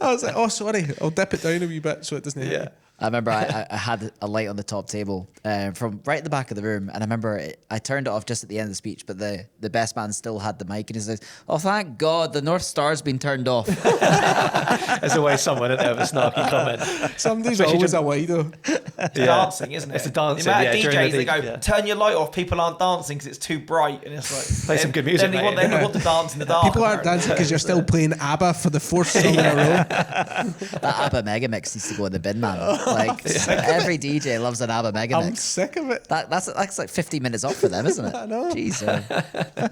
was like, oh, sorry, I'll dip it down a wee bit so it doesn't hit me. I remember I had a light on the top table from right at the back of the room, and I remember I turned it off just at the end of the speech, but the best man still had the mic, and he says, oh, thank God, the North Star's been turned off. There's always someone in there with a snarky comment. Somebody's always away, though. It's dancing, isn't it? It's a dancing, the amount of DJs that go, turn your light off, people aren't dancing because it's too bright, and it's like... Play some good music, They want to dance in the dark. People aren't dancing because you're still playing ABBA for the fourth song in a row. That ABBA mega mix needs to go in the bin, man. Like, every DJ loves an ABBA mega mix. I'm sick of it. That's like 50 minutes off for them, isn't it? I know. Jeez.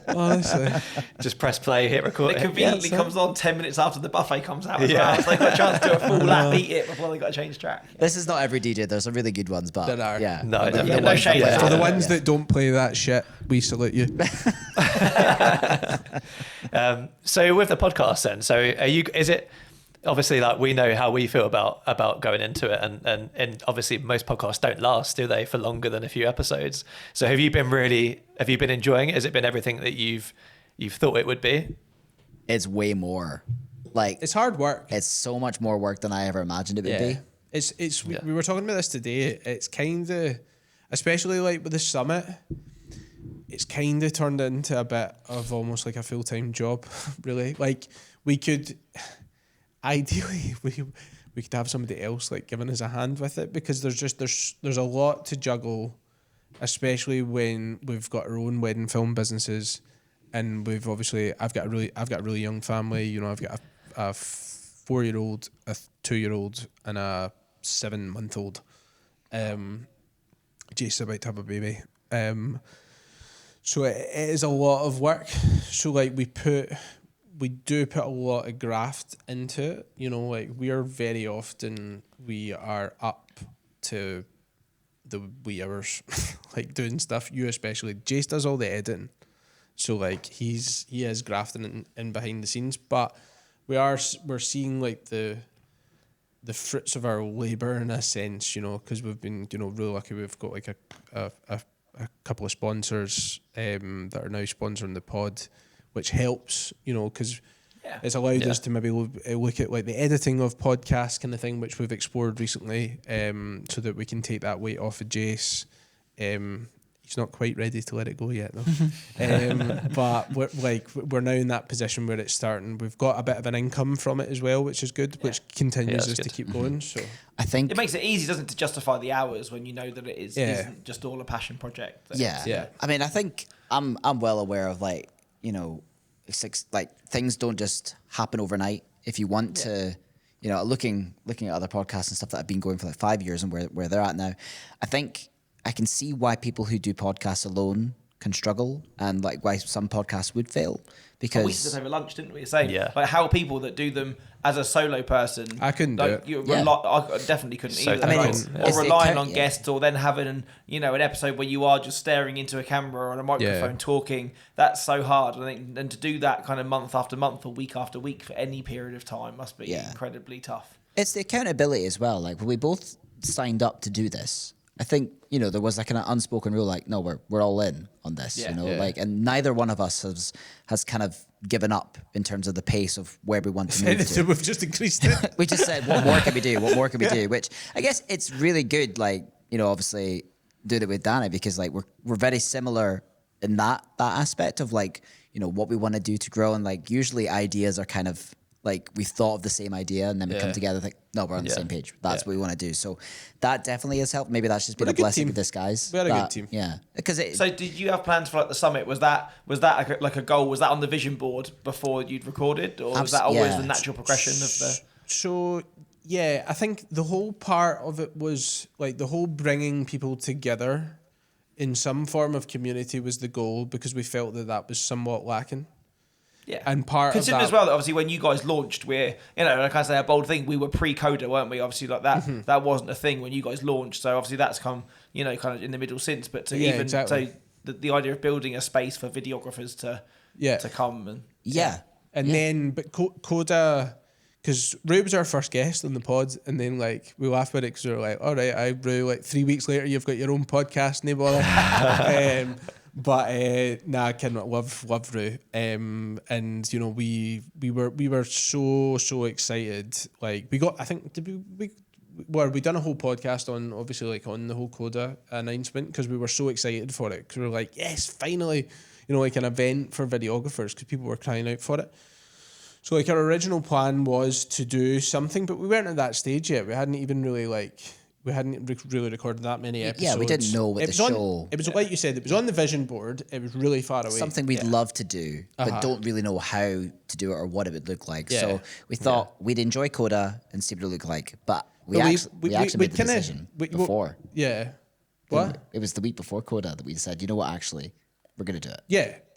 Honestly. Just press play, hit record. It conveniently comes on 10 minutes after the buffet comes out as well. So they've got a chance to do a full lap, eat it before they got to change track. This is not every DJ. There's some really good ones, but there are. Yeah. No, no shade. For the ones that don't play that shit, we salute you. So with the podcast then, so is it obviously like we know how we feel about going into it and obviously most podcasts don't last, do they, for longer than a few episodes? So have you been enjoying it? Has it been everything that you've thought it would be? It's way more. Like, it's hard work. It's so much more work than I ever imagined it would be. We were talking about this today. It's kind of, especially like with the summit, it's kind of turned into a bit of almost like a full-time job, really. Like, we could, ideally, we could have somebody else like giving us a hand with it, because there's a lot to juggle, especially when we've got our own wedding film businesses, and I've got a really young family. You know, I've got a 4-year-old, a 2-year-old, and a 7-month-old. Jase is about to have a baby. So it is a lot of work. So like we do put a lot of graft into it. You know, like we are very often up to the wee hours, like doing stuff. You especially, Jase does all the editing. So like he is grafting in behind the scenes, but we're seeing like the fruits of our labor in a sense, you know, because we've been, you know, really lucky. We've got like a couple of sponsors that are now sponsoring the pod, which helps, you know, because it's allowed us to maybe look at like the editing of podcasts kind of thing, which we've explored recently, so that we can take that weight off of Jase. He's He's not quite ready to let it go yet, though. But we're now in that position where it's starting. We've got a bit of an income from it as well, which is good, which continues us to keep going. So I think it makes it easy, doesn't it, to justify the hours when you know that it isn't just all a passion project. Yeah. I mean, I think I'm well aware of things don't just happen overnight. If you want to, looking at other podcasts and stuff that have been going for like 5 years and where they're at now, I think I can see why people who do podcasts alone can struggle, and like why some podcasts would fail. Because we said over lunch, didn't we? Saying like how people that do them as a solo person, I couldn't do it. I definitely couldn't either. I mean, or relying on guests, or then having an episode where you are just staring into a camera or a microphone talking. That's so hard. I think, and to do that kind of month after month or week after week for any period of time must be incredibly tough. It's the accountability as well. Like when we both signed up to do this, I think, there was like an unspoken rule, like, no, we're all in on this, and neither one of us has kind of given up in terms of the pace of where we want to move to. We've just increased it. We just said, what more can we do? What more can we do? Which I guess it's really good, like, obviously doing it with Danny, because like we're very similar in that aspect of like, what we want to do to grow. And like usually ideas are kind of like we've thought of the same idea and then we come together like, no, we're on the same page. That's what we want to do. So that definitely has helped. Maybe that's just been a blessing in disguise. We had a good team. Yeah. So did you have plans for like the summit? Was that like a goal? Was that on the vision board before you'd recorded, or was that always the natural progression of the? So yeah, I think the whole part of it was like the whole bringing people together in some form of community was the goal, because we felt that was somewhat lacking. Yeah, and considering as well that obviously when you guys launched, we're like I say, a bold thing. We were pre-Coda, weren't we? Obviously, like that that wasn't a thing when you guys launched. So obviously that's come kind of in the middle since. But to so the idea of building a space for videographers to come and then but Coda, because Rue was our first guest on the pod, and then like we laughed about it because we were like, all right, Rue, like 3 weeks later you've got your own podcast, no bother. But I cannot love Rue, and we were so excited. Like we got, I think we done a whole podcast on obviously like on the whole Coda announcement, because we were so excited for it, because we were like, yes, finally, like an event for videographers, because people were crying out for it. So like our original plan was to do something, but we weren't at that stage yet. We hadn't even really really recorded that many episodes. Yeah, we didn't know what the show... It was like you said, it was on the vision board. It was really far away. Something we'd love to do, but don't really know how to do it or what it would look like. Yeah. So we thought we'd enjoy Coda and see what it looked like, but we actually made the decision before. Yeah. What? It was the week before Coda that we said, you know what, actually, we're going to do it.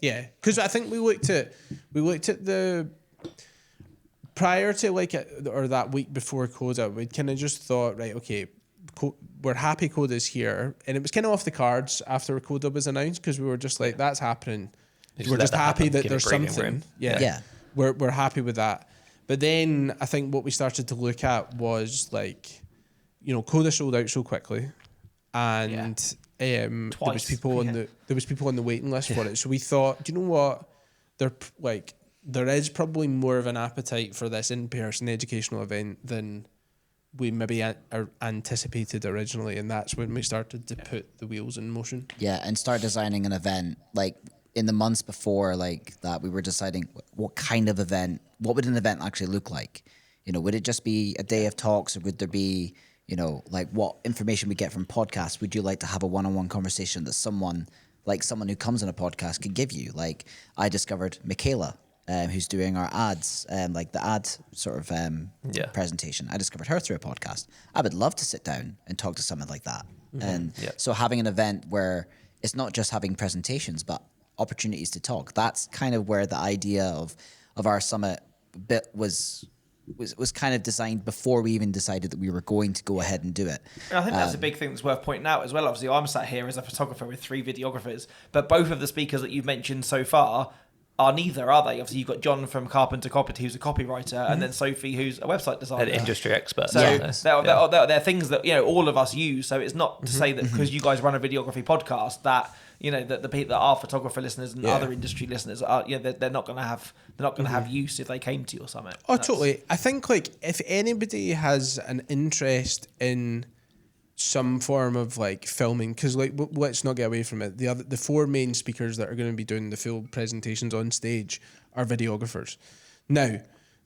Yeah. Because I think we looked at the... Prior to or that week before Coda, we'd kind of just thought, right, okay, we're happy Coda's here, and it was kind of off the cards after Coda was announced, because we were just like, that's happening. We're just happy that there's something. Yeah. We're happy with that. But then I think what we started to look at was like, Coda sold out so quickly, and there was people on the waiting list for it. So we thought, do you know what? There is probably more of an appetite for this in-person educational event than we maybe anticipated originally, and that's when we started to put the wheels in motion. Yeah, and start designing an event. Like in the months before like that, we were deciding what kind of event, what would an event actually look like? Would it just be a day of talks, or would there be, like what information we get from podcasts? Would you like to have a one-on-one conversation that someone who comes on a podcast could give you? Like I discovered Michaela, who's doing our ads, like the ad sort of presentation. I discovered her through a podcast. I would love to sit down and talk to someone like that. And so having an event where it's not just having presentations, but opportunities to talk. That's kind of where the idea of our summit bit was kind of designed before we even decided that we were going to go ahead and do it. And I think that's a big thing that's worth pointing out as well. Obviously, I'm sat here as a photographer with 3 videographers, but both of the speakers that you've mentioned so far are neither, are they? Obviously, you've got John from Carpenter Copy, who's a copywriter, and then Sophie, who's a website designer. An industry expert. So they're things that all of us use. So it's not to say that because you guys run a videography podcast that that the people that are photographer listeners and other industry listeners are they're not going to have use if they came to your summit. Oh, totally. I think if anybody has an interest in some form of like filming, because like let's not get away from it. The 4 main speakers that are going to be doing the full presentations on stage are videographers. Now,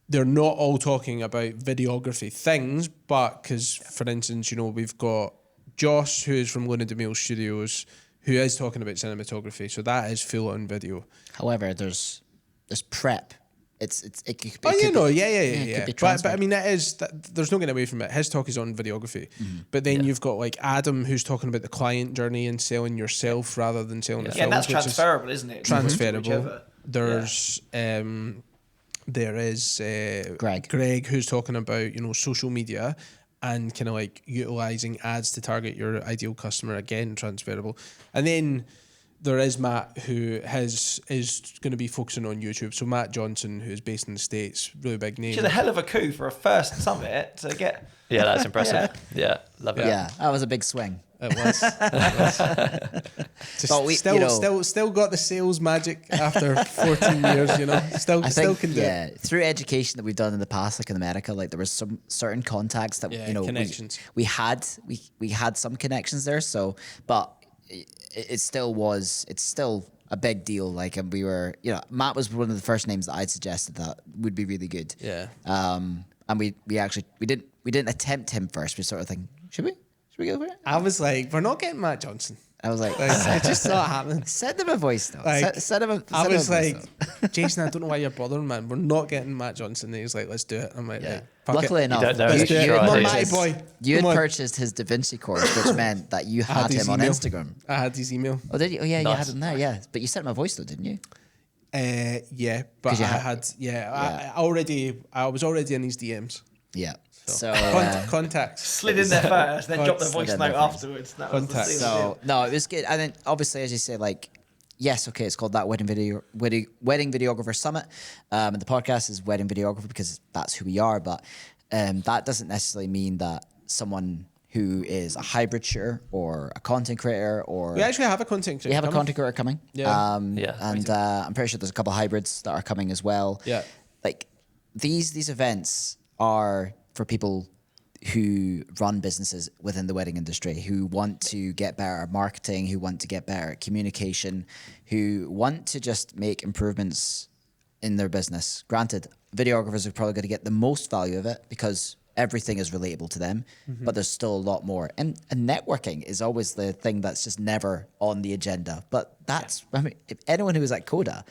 they're not all talking about videography things, but because, for instance, we've got Josh, who is from Luna DeMille Studios, who is talking about cinematography, so that is full on video. However, there's prep. It could be. But I mean, there's no getting away from it. His talk is on videography, but then you've got like Adam, who's talking about the client journey and selling yourself rather than selling the film. Yeah, that's transferable, isn't it? Transferable. There's there is Greg, who's talking about social media and kind of like utilizing ads to target your ideal customer. Again, transferable. And then there is Matt, who is going to be focusing on YouTube. So Matt Johnson, who is based in the States, really big name. Which is a hell of a coup for a first summit to get. Yeah, that's impressive. Yeah, love it. Yeah, that was a big swing. It was. But we still got the sales magic after 14 years. Still can do it. Yeah, through education that we've done in the past, like in America, like there was some certain contacts that connections. we had some connections there. So, but it's still a big deal. Like, and we were, Matt was one of the first names that I'd suggested that would be really good. Yeah. And we didn't attempt him first. We sort of think, should we go for it? I was like, we're not getting Matt Johnson. I was like, it's just not happening. Send him a voice though. Like, Send him I was like, Jason, I don't know why you're bothering, man. We're not getting Matt Johnson. And he's like, let's do it. I'm like, yeah. Fuck Luckily it. enough, you had purchased his Da Vinci course, which meant that you had him on Instagram. I had his email. Oh, did you? Oh, yeah, nice. You had him there, yeah. But you sent him a voice though, didn't you? Yeah, but I was already in his DMs. Yeah. So contacts slid in there first, then dropped the voice note afterwards. That was the so no, it was good. And then obviously, as you say, like, yes, okay, it's called That Wedding Videographer Summit, and the podcast is Wedding Videographer because that's who we are. But that doesn't necessarily mean that someone who is a hybrid shooter or a content creator or we actually have a content creator. We have a content creator coming. Yeah. And I'm pretty sure there's a couple of hybrids that are coming as well. Yeah. Like these events are for people who run businesses within the wedding industry, who want to get better at marketing, who want to get better at communication, who want to just make improvements in their business. Granted, videographers are probably going to get the most value of it because everything is relatable to them, but there's still a lot more. And networking is always the thing that's just never on the agenda. But that's, I mean, if anyone who is at Coda,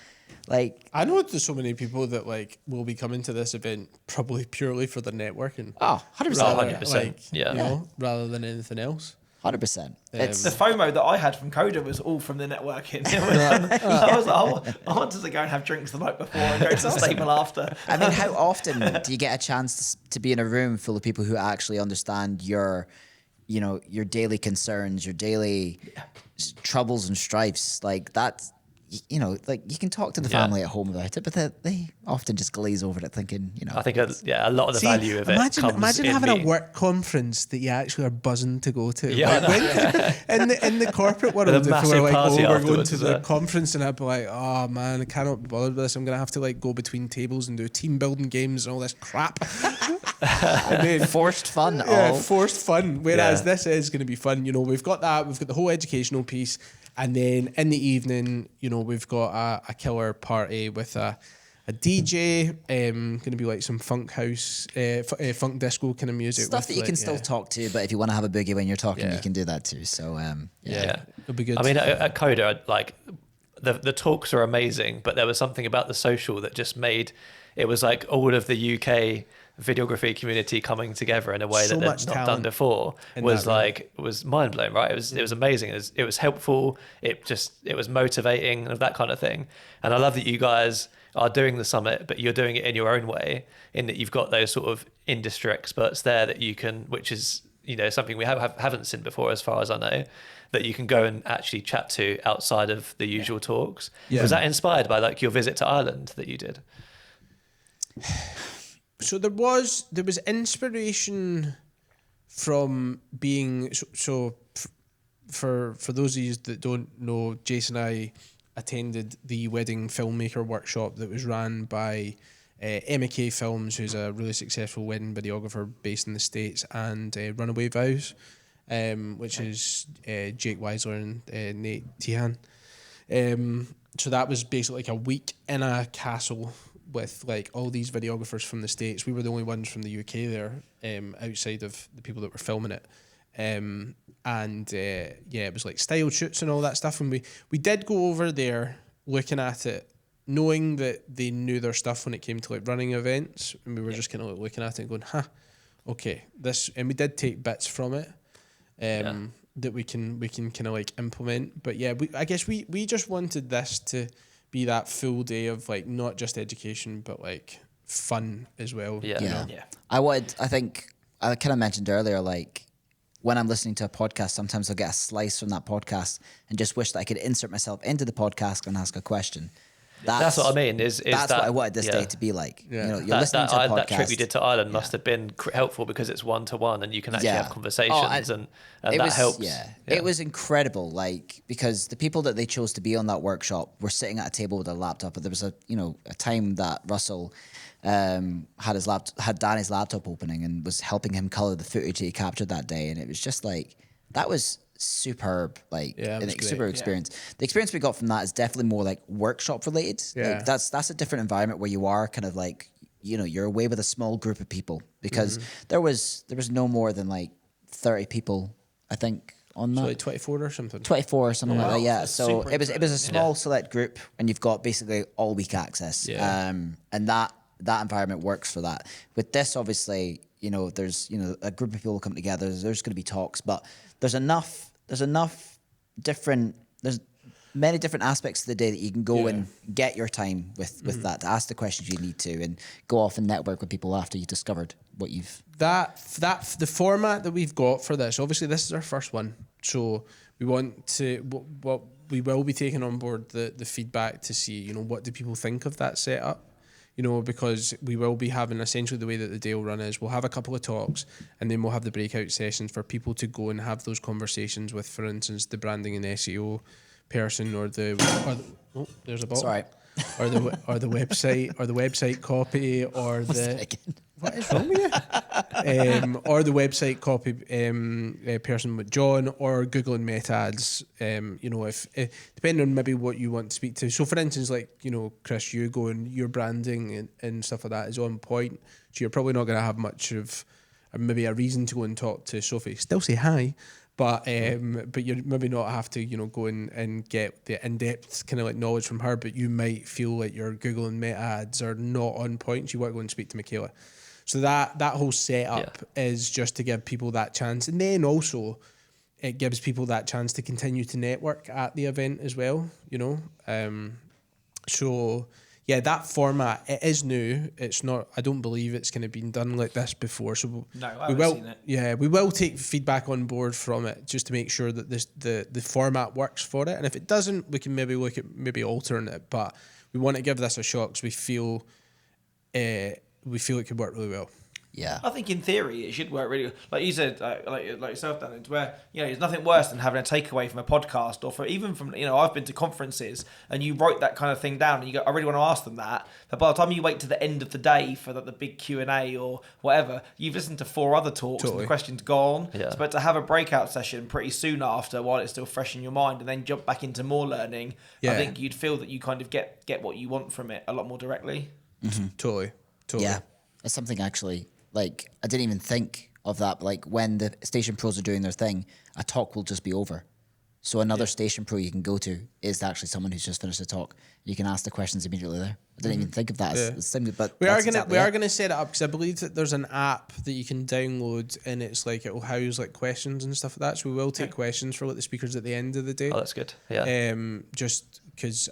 like, I know there's so many people that like will be coming to this event probably purely for the networking. Oh, 100%. 100%. Rather than anything else. 100%. It's the FOMO that I had from Coda was all from the networking. I was like, I wanted to go and have drinks the night before and go to the stable after. I mean, how often do you get a chance to be in a room full of people who actually understand your daily concerns, your daily troubles and strifes? Like that's, like you can talk to the family at home about it, but they often just glaze over it thinking, I think, a lot of the value of it comes imagine in having meeting. a work conference that you actually are buzzing to go to. Yeah, in the corporate world, a if massive we're like, party we're going afterwards, to the conference, and I'd be like, oh man, I cannot be bothered with this. I'm going to have to like go between tables and do team building games and all this crap. I mean, forced fun. Forced fun. Whereas this is going to be fun. We've got that. We've got the whole educational piece. And then in the evening, we've got a killer party with a DJ, going to be like some funk house, funk disco kind of music. Stuff that you can still talk to, but if you want to have a boogie when you're talking, you can do that too. So, it'll be good. I mean, at Coda, like the talks are amazing, but there was something about the social that just made, it was like all of the UK videography community coming together in a way that they've not done before was mind blowing, right? It was amazing. It was helpful. It was motivating and that kind of thing. And I love that you guys are doing the summit, but you're doing it in your own way, in that you've got those sort of industry experts there that you can, which is, something we haven't seen before as far as I know, that you can go and actually chat to outside of the usual talks. Yeah. Was that inspired by like your visit to Ireland that you did? So there was inspiration from being for those of you that don't know, Jase and I attended the wedding filmmaker workshop that was ran by Emma Kay Films, who's a really successful wedding videographer based in the States, and Runaway Vows. which is Jake Weisler and Nate Tihan. So that was basically like a week in a castle with like all these videographers from the States. We were the only ones from the UK there, outside of the people that were filming it. It was like style shoots and all that stuff. And we did go over there looking at it, knowing that they knew their stuff when it came to like running events. And we were just kind of like looking at it and going, okay, this, and we did take bits from it. That we can kind of like implement. But yeah, I guess we just wanted this to be that full day of like not just education but like fun as well. I think I kind of mentioned earlier, like when I'm listening to a podcast, sometimes I'll get a slice from that podcast and just wish that I could insert myself into the podcast and ask a question. That's what I mean. That's what I wanted this day to be like. Yeah. You know, you're listening to a podcast. That trip you did to Ireland must have been helpful because it's 1-to-1 and you can actually have conversations and that helps. It was incredible. Like, because the people that they chose to be on that workshop were sitting at a table with a laptop. But there was a time that Russell had Danny's laptop opening and was helping him color the footage that he captured that day, and it was just like that was superb, super experience. The experience we got from that is definitely more like workshop related. Like that's a different environment where you are kind of like, you're away with a small group of people, because there was no more than like 30 people, I think, on that. So like 24 or something. 24 or something like that. Yeah. So it was a small select group, and you've got basically all week access. And that environment works for that. With this, obviously, there's a group of people come together. There's going to be talks, but there's many different aspects of the day that you can go and get your time with that, to ask the questions you need to, and go off and network with people after you've discovered what you've... The format that we've got for this, obviously this is our first one, so we want to... What we will be taking on board the feedback to see, what do people think of that setup? Because we will be having, essentially the way that the day will run is we'll have a couple of talks, and then we'll have the breakout sessions for people to go and have those conversations with, for instance, the branding and SEO person, or there's a bottle. Sorry. Or the website copy, or what is wrong with you? Or the website copy person with John, or Google and Meta ads. If depending on maybe what you want to speak to. So for instance, like Chris, you go and your branding and stuff like that is on point. So you're probably not going to have much of maybe a reason to go and talk to Sophie. Still say hi. But you maybe not have to, go and get the in-depth kind of like knowledge from her, but you might feel like your Google and Meta ads are not on point. So you want to go and speak to Michaela. So that whole setup is just to give people that chance. And then also it gives people that chance to continue to network at the event as well, that format, it is new. It's not, I don't believe it's kind of been done like this before. So I haven't seen it. Yeah, we will take feedback on board from it just to make sure that the format works for it. And if it doesn't, we can maybe look at altering it. But we want to give this a shot because we feel it could work really well. Yeah, I think in theory it should work really well. Like you said, like yourself, Dan, it's where there's nothing worse than having a takeaway from a podcast, or from I've been to conferences and you wrote that kind of thing down and you go, I really want to ask them that, but by the time you wait to the end of the day for the big Q&A or whatever, you've listened to 4 other talks and the question's gone. Yeah. But to have a breakout session pretty soon after, while it's still fresh in your mind, and then jump back into more learning, I think you'd feel that you kind of get what you want from it a lot more directly. Mm-hmm. Totally. Yeah, it's something actually. Like, I didn't even think of that, but like when the station pros are doing their thing, a talk will just be over. So another station pro you can go to is actually someone who's just finished a talk. You can ask the questions immediately there. I didn't even think of that as simply, but we are gonna set it up, because I believe that there's an app that you can download, and it's like it will house like questions and stuff like that. So we will take questions for like the speakers at the end of the day. Oh, that's good. Yeah. Just because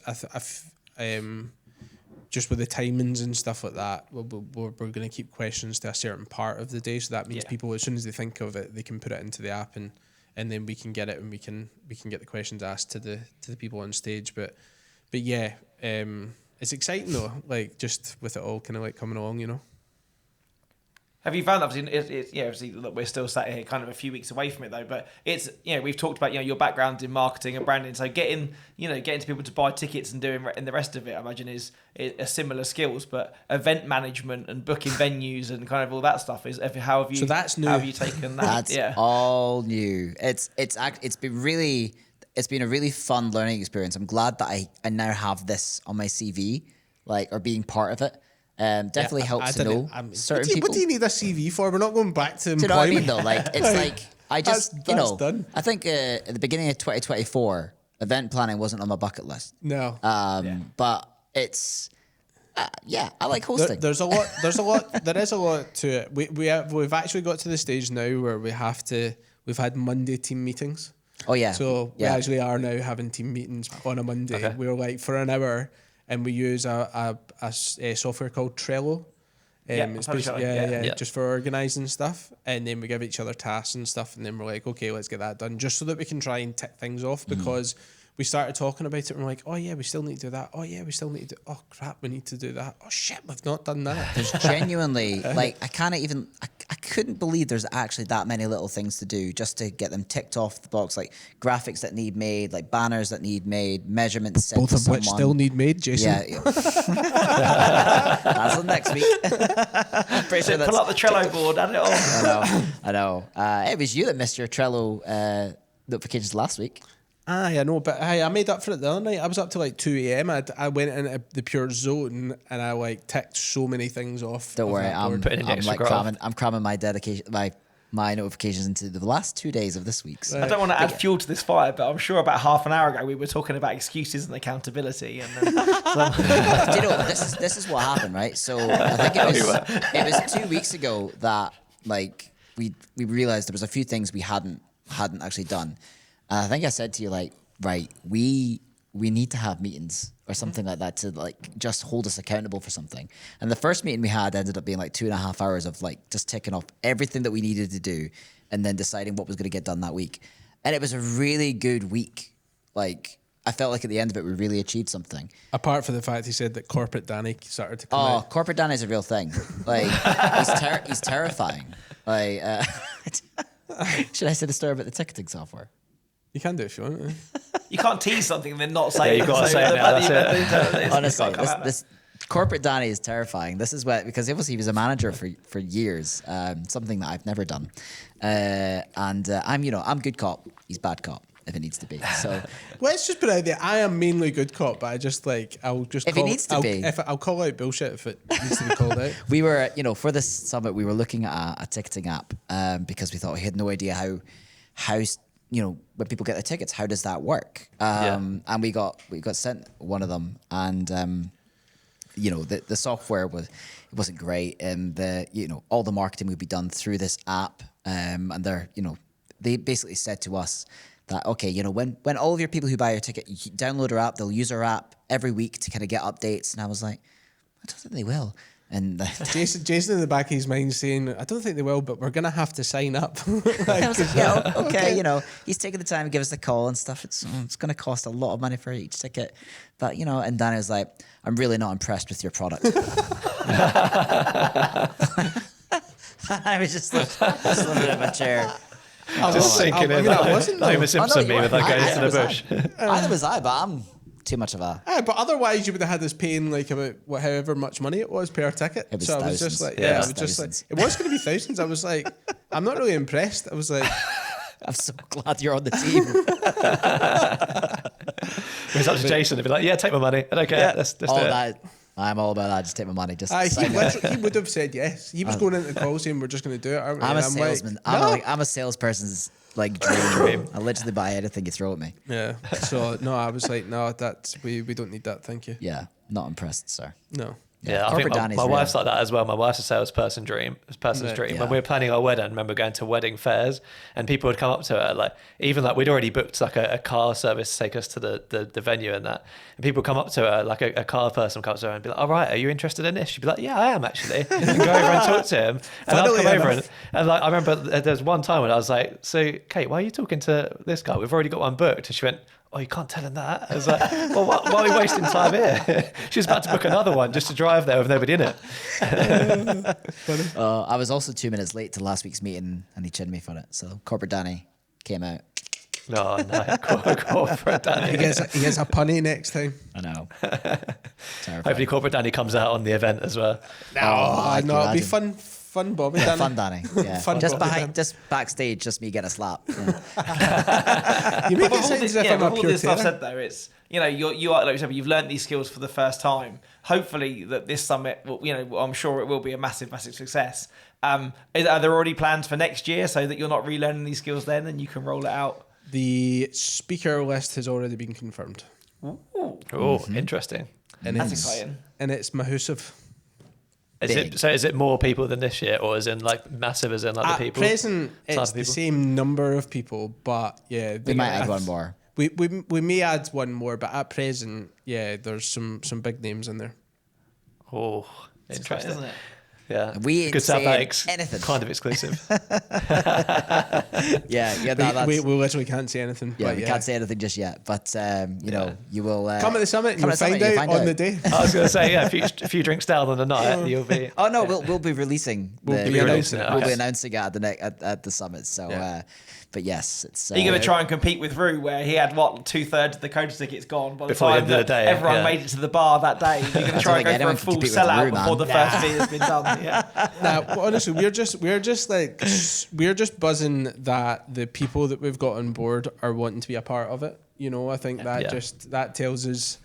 just with the timings and stuff like that, we're going to keep questions to a certain part of the day. So that means people, as soon as they think of it, they can put it into the app, and then we can get it, and we can get the questions asked to the people on stage. But yeah, it's exciting though, like just with it all kind of like coming along, Have you found that obviously look, we're still sat here kind of a few weeks away from it though, but it's, we've talked about, your background in marketing and branding. So getting to people to buy tickets and doing the rest of it, I imagine is a similar skills, but event management and booking venues and kind of all that stuff how have you, so that's new. How have you taken that? That's all new. It's been a really fun learning experience. I'm glad that I now have this on my CV, or being part of it. Definitely helps to know certain people. What do you need a CV for? We're not going back to employment. Do you know what I mean, though? It's I just, that's done. I think at the beginning of 2024, event planning wasn't on my bucket list. No. But it's, I like hosting. There is a lot to it. We've actually got to the stage now where we've had Monday team meetings. Oh, yeah. So we actually are now having team meetings on a Monday. Okay. We're for an hour, and we use a software called Trello. It's basically, just for organising stuff, and then we give each other tasks and stuff, and then we're like, okay, let's get that done, just so that we can try and tick things off, because we started talking about it and we're like, oh yeah, we still need to do that. Oh yeah, we still need to do, oh crap, we need to do that. Oh shit, we've not done that. There's genuinely, I couldn't believe there's actually that many little things to do just to get them ticked off the box, like graphics that need made, like banners that need made, measurements sent both to of someone. Which still need made, Jason. Yeah. That's on next week. Pretty sure pull up the Trello board, add it all. I know. It was you that missed your Trello notifications last week. I know, but I made up for it the other night. I was up to 2 a.m. I went into the pure zone and I ticked so many things off. Don't worry, I'm cramming my dedication, my notifications into the last 2 days of this week. So. I don't want to add fuel to this fire, but I'm sure about half an hour ago we were talking about excuses and accountability. And then, do you know this is what happened, right? So I think it was 2 weeks ago that we realized there was a few things we hadn't actually done. I think I said to you, right, we need to have meetings or something like that to just hold us accountable for something. And the first meeting we had ended up being 2.5 hours of just ticking off everything that we needed to do and then deciding what was going to get done that week. And it was a really good week. I felt like at the end of it, we really achieved something. Apart from the fact he said that corporate Danny started to come out. Corporate Danny's a real thing. He's terrifying. Should I say the story about the ticketing software? You can do it if you want. You can't tease something and then not say it. You've got to say it now. That's it. Honestly, this corporate Danny is terrifying. This is because obviously he was a manager for years, something that I've never done. I'm good cop. He's bad cop if it needs to be. So let's just put it out there. I am mainly good cop, but I just I'll just if it needs to be. I'll call out bullshit if it needs to be called out. We were, for this summit, we were looking at a ticketing app because we thought we had no idea how when people get their tickets, how does that work? And we got sent one of them, and the software wasn't great, and all the marketing would be done through this app, and they basically said to us that when all of your people who buy your ticket, you download our app, they'll use our app every week to kind of get updates, and I was like, I don't think they will. And Jason in the back of his mind saying, I don't think they will, but we're going to have to sign up. I was like, okay, he's taking the time to give us the call and stuff. It's going to cost a lot of money for each ticket. But, and Danny was like, I'm really not impressed with your product. I was just slipping out of my chair. Just sinking in. Homer Simpson me with going into the bush. Either was I, but I'm too much of a... but otherwise you would have had us paying about however much money it was per ticket. It was so thousands. I was just it was going to be thousands. I was like, I'm not really impressed. I was like... I'm so glad you're on the team. It was up to Jason. He'd be like, yeah, take my money. I don't care. Let's do it. I'm all about that. Just take my money. He would have said yes. He was going into the call saying, we're just going to do it. I'm a salesman. I'm a salesperson's dream. I literally buy anything you throw at me. Yeah. So no, I was like, no, we don't need that. Thank you. Yeah. Not impressed, sir. No. Yeah, I think my wife's like that as well. My wife's a salesperson dream. Yeah. When we were planning our wedding, I remember going to wedding fairs and people would come up to her, we'd already booked a car service to take us to the venue and that. And people would come up to her, a car person comes to her and be like, all right, are you interested in this? She'd be like, yeah, I am actually. And go over and talk to him. And I'll come over and I remember there's one time when I was like, so Kate, why are you talking to this guy? We've already got one booked. And she went, oh, you can't tell him that. I was like, well, why are we wasting time here? She's about to book another one just to drive there with nobody in it. I was also 2 minutes late to last week's meeting, and he chinned me for it. So Corporate Danny came out. No, Corporate Danny. He gets a punny next time. I know. Hopefully Corporate Danny comes out on the event as well. No, it'll be fun, Bobby. Yeah, Danny. fun Danny. Yeah. Fun just Bobby behind, Dan. just backstage, just me getting a slap. Yeah. You make But it sound as if with I'm a all pure this stuff terror. said though, it's you are like you said, you've learned these skills for the first time. Hopefully that this summit will, I'm sure it will be a massive success. Are there already plans for next year so that you're not relearning these skills then and you can roll it out? The speaker list has already been confirmed. Oh, interesting. And That's it's, exciting. And it's massive. Is it more people than this year, or is in like massive as in like At the people? present, Size it's of the people? same number of people, but yeah, We might add one more. We may add one more, but at present, yeah, there's some big names in there. Oh, It's interesting. exciting, isn't it? Yeah, We ain't good stuff. saying That anything. kind of exclusive. We literally can't say anything. Yeah, but we can't say anything just yet, but you will Come at the summit and come you'll at the summit, find you'll out find on the out. day. I was going to say, yeah, a few drinks down on the night, you'll be. Oh no, we'll be releasing. We'll be announcing it. We'll be Okay. announcing it at the summit. So, Yeah. but yes, it's. Are you going to try and compete with Rue, where he had 2/3 of the coach tickets gone by the Before the time end of the that day, everyone yeah. made it to the bar that day? You're going to try and think go for a anyone can full compete with sellout Rue, man. before the first beer has been done. Yeah. Now, honestly, we're just buzzing that the people that we've got on board are wanting to be a part of it. I think that tells us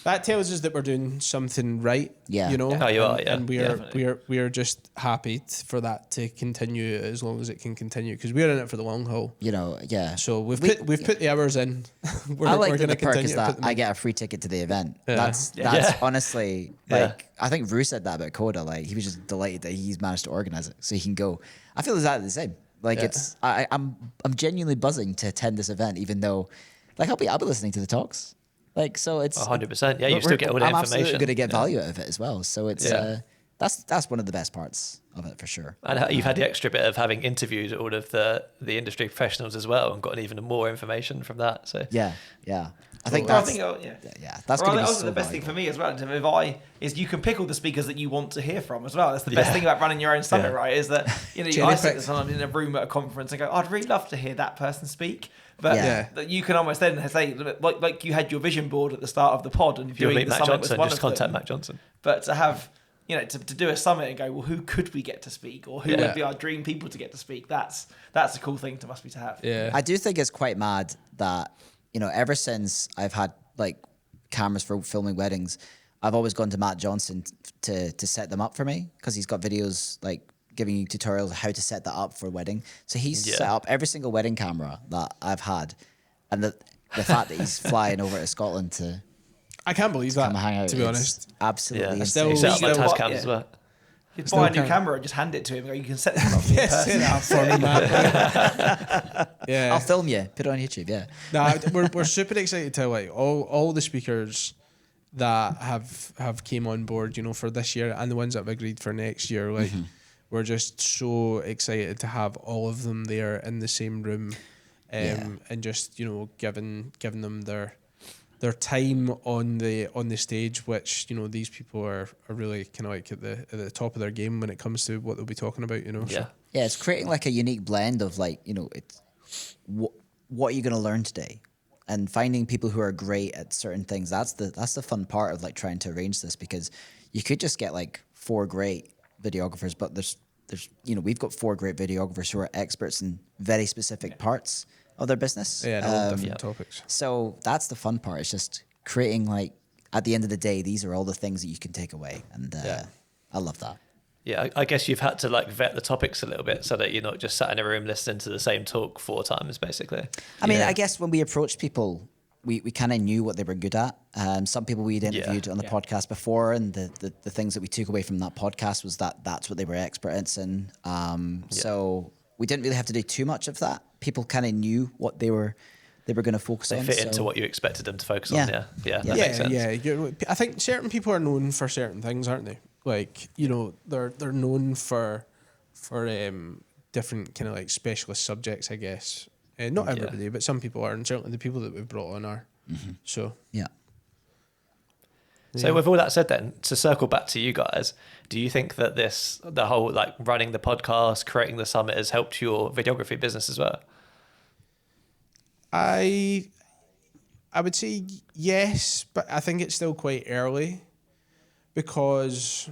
that we're doing something right. Yeah. Oh, you are, yeah. And we are just happy for that to continue as long as it can continue, because we're in it for the long haul. Yeah. So we've put the hours in. we're I like we're that gonna the perk continue is to that put them I in. get a free ticket to the event. Yeah. That's Yeah. honestly Yeah. I think Rue said that about Coda. Like he was just delighted that he's managed to organize it so he can go. I feel exactly the same. Like it's I'm genuinely buzzing to attend this event, even though like I'll be listening to the talks. Like so it's 100%. Yeah, you still get all the I'm absolutely information. going to get value out of it as well. So it's Yeah. that's one of the best parts of it for sure. And you've had the extra bit of having interviewed all of the industry professionals as well and gotten even more information from that. So Yeah. I think Well, I that's think, that's going to be also so the best thing valuable. for me as well. Is you can pick all the speakers that you want to hear from as well. That's the best thing about running your own summit, Yeah. right? Is that Cherry I sit pick. sometimes in a room at a conference and go, I'd really love to hear that person speak. But Yeah. that you can almost then say, like you had your vision board at the start of the pod, and if you'll doing meet the Matt summit Johnson, was one just of contact them. Matt Johnson. But to have, to do a summit and go, well, who could we get to speak, or who Yeah. would be our dream people to get to speak? That's a cool thing to have. Yeah. I do think it's quite mad that, ever since I've had like cameras for filming weddings, I've always gone to Matt Johnson to set them up for me, because he's got videos like giving you tutorials on how to set that up for a wedding. So he's set up every single wedding camera that I've had, and the fact that he's flying over to Scotland to I can't believe that, come hang out, to be it's honest. absolutely Yeah, insane. he set up my Still- Tascam yeah. as well. You'd Still buy a new can't. camera and just hand it to him and go, you can set this up for me in person. Set it up for me, man. Yeah. I'll film you, put it on YouTube. Yeah, No, we're super excited to like all the speakers that have came on board, for this year, and the ones that have agreed for next year. Like we're just so excited to have all of them there in the same room, and just giving them their time on the stage, which Mm-hmm. these people are really kind of like at the top of their game when it comes to what they'll be talking about. Yeah. So. Yeah, it's creating like a unique blend of like, it's what are you going to learn today, and finding people who are great at certain things. That's the fun part of like trying to arrange this, because you could just get like 4 great videographers, but there's we've got 4 great videographers who are experts in very specific parts of their business. Yeah, and all different topics. So that's the fun part. It's just creating like, at the end of the day, these are all the things that you can take away, and I love that. Yeah, I guess you've had to like vet the topics a little bit so that you're not just sat in a room listening to the same talk 4 times, basically. I mean, I guess when we approached people, we kind of knew what they were good at. Some people we'd interviewed on the podcast before, and the things that we took away from that podcast was that's what they were experts in. So we didn't really have to do too much of that. People kind of knew what they were going to focus They on. fit into what you expected them to focus on. Yeah, that makes sense. I think certain people are known for certain things, aren't they? Like, they're known for different kind of like specialist subjects, I guess. Not everybody, but some people are, and certainly the people that we've brought on are. So yeah. So with all that said, then to circle back to you guys, do you think that the whole like running the podcast, creating the summit has helped your videography business as well? I would say yes, but I think it's still quite early, because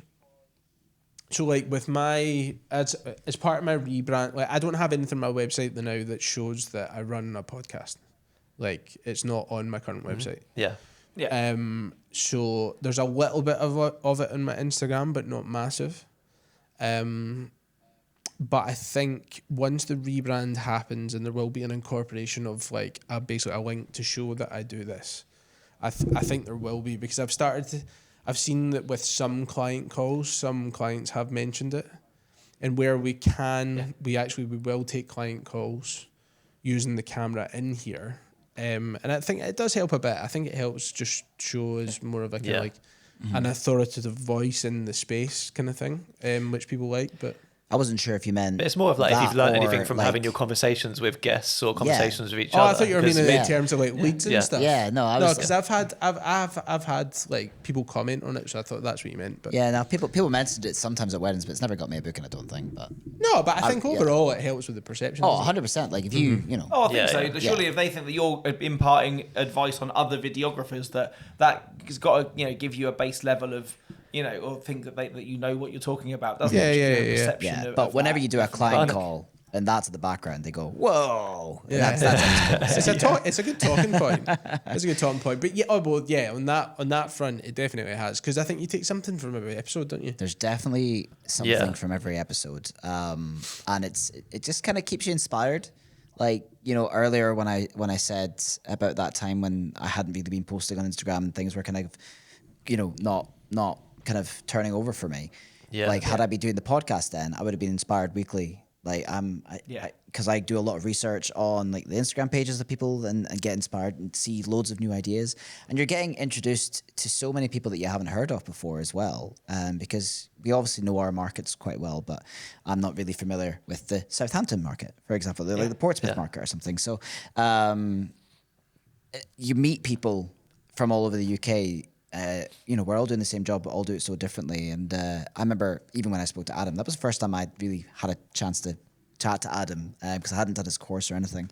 so like with my as part of my rebrand, like I don't have anything on my website now that shows that I run a podcast. Like it's not on my current website. Yeah. Yeah. So there's a little bit of it on my Instagram, but not massive. But I think once the rebrand happens and there will be an incorporation of like basically a link to show that I do this, I think there will be, because I've seen that with some client calls, some clients have mentioned it, and where we can, we will take client calls using the camera in here. And I think it does help a bit. I think it helps just show us more of like an authoritative voice in the space kind of thing, which people like. But I wasn't sure if you meant. But it's more of like if you've learned anything from having your conversations with guests or conversations with each other. I thought you were meaning in terms of like leads and stuff. Yeah, no, because I've had like people comment on it, so I thought that's what you meant. But now people mentioned it sometimes at weddings, but it's never got me a booking, I don't think. But no, but I think overall it helps with the perception. 100%. Like if you know. Oh, I think so. Surely, if they think that you're imparting advice on other videographers, that has got to give you a base level of. Or think that you know what you're talking about, doesn't it? Perception but whenever you do a client call and that's in the background, they go, "Whoa!" Yeah, that's it's a good talking point. It's a good talking point. But on that front, it definitely has, because I think you take something from every episode, don't you? There's definitely something from every episode, and it just kind of keeps you inspired. Like earlier when I said about that time when I hadn't really been posting on Instagram and things were kind of, not kind of turning over for me. Had I been doing the podcast then, I would have been inspired weekly. Like because I do a lot of research on like the Instagram pages of people and get inspired and see loads of new ideas. And you're getting introduced to so many people that you haven't heard of before as well. Because we obviously know our markets quite well, but I'm not really familiar with the Southampton market, for example, like the Portsmouth market or something. So you meet people from all over the UK. We're all doing the same job, but all do it so differently. And I remember even when I spoke to Adam, that was the first time I really had a chance to chat to Adam, because I hadn't done his course or anything.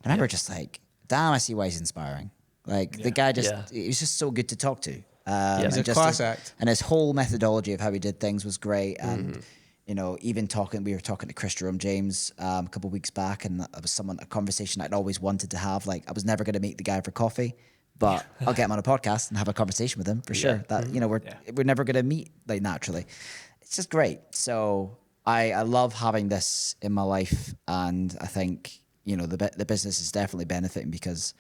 And I remember just like, damn, I see why he's inspiring. Like the guy he was just so good to talk to. He's a class act. And his whole methodology of how he did things was great. And even we were talking to Chris Jerome James a couple of weeks back, and that was a conversation I'd always wanted to have. Like I was never going to meet the guy for coffee, but I'll get him on a podcast and have a conversation with him for sure. That we're never going to meet like naturally. It's just great. So I love having this in my life, and I think the business is definitely benefiting because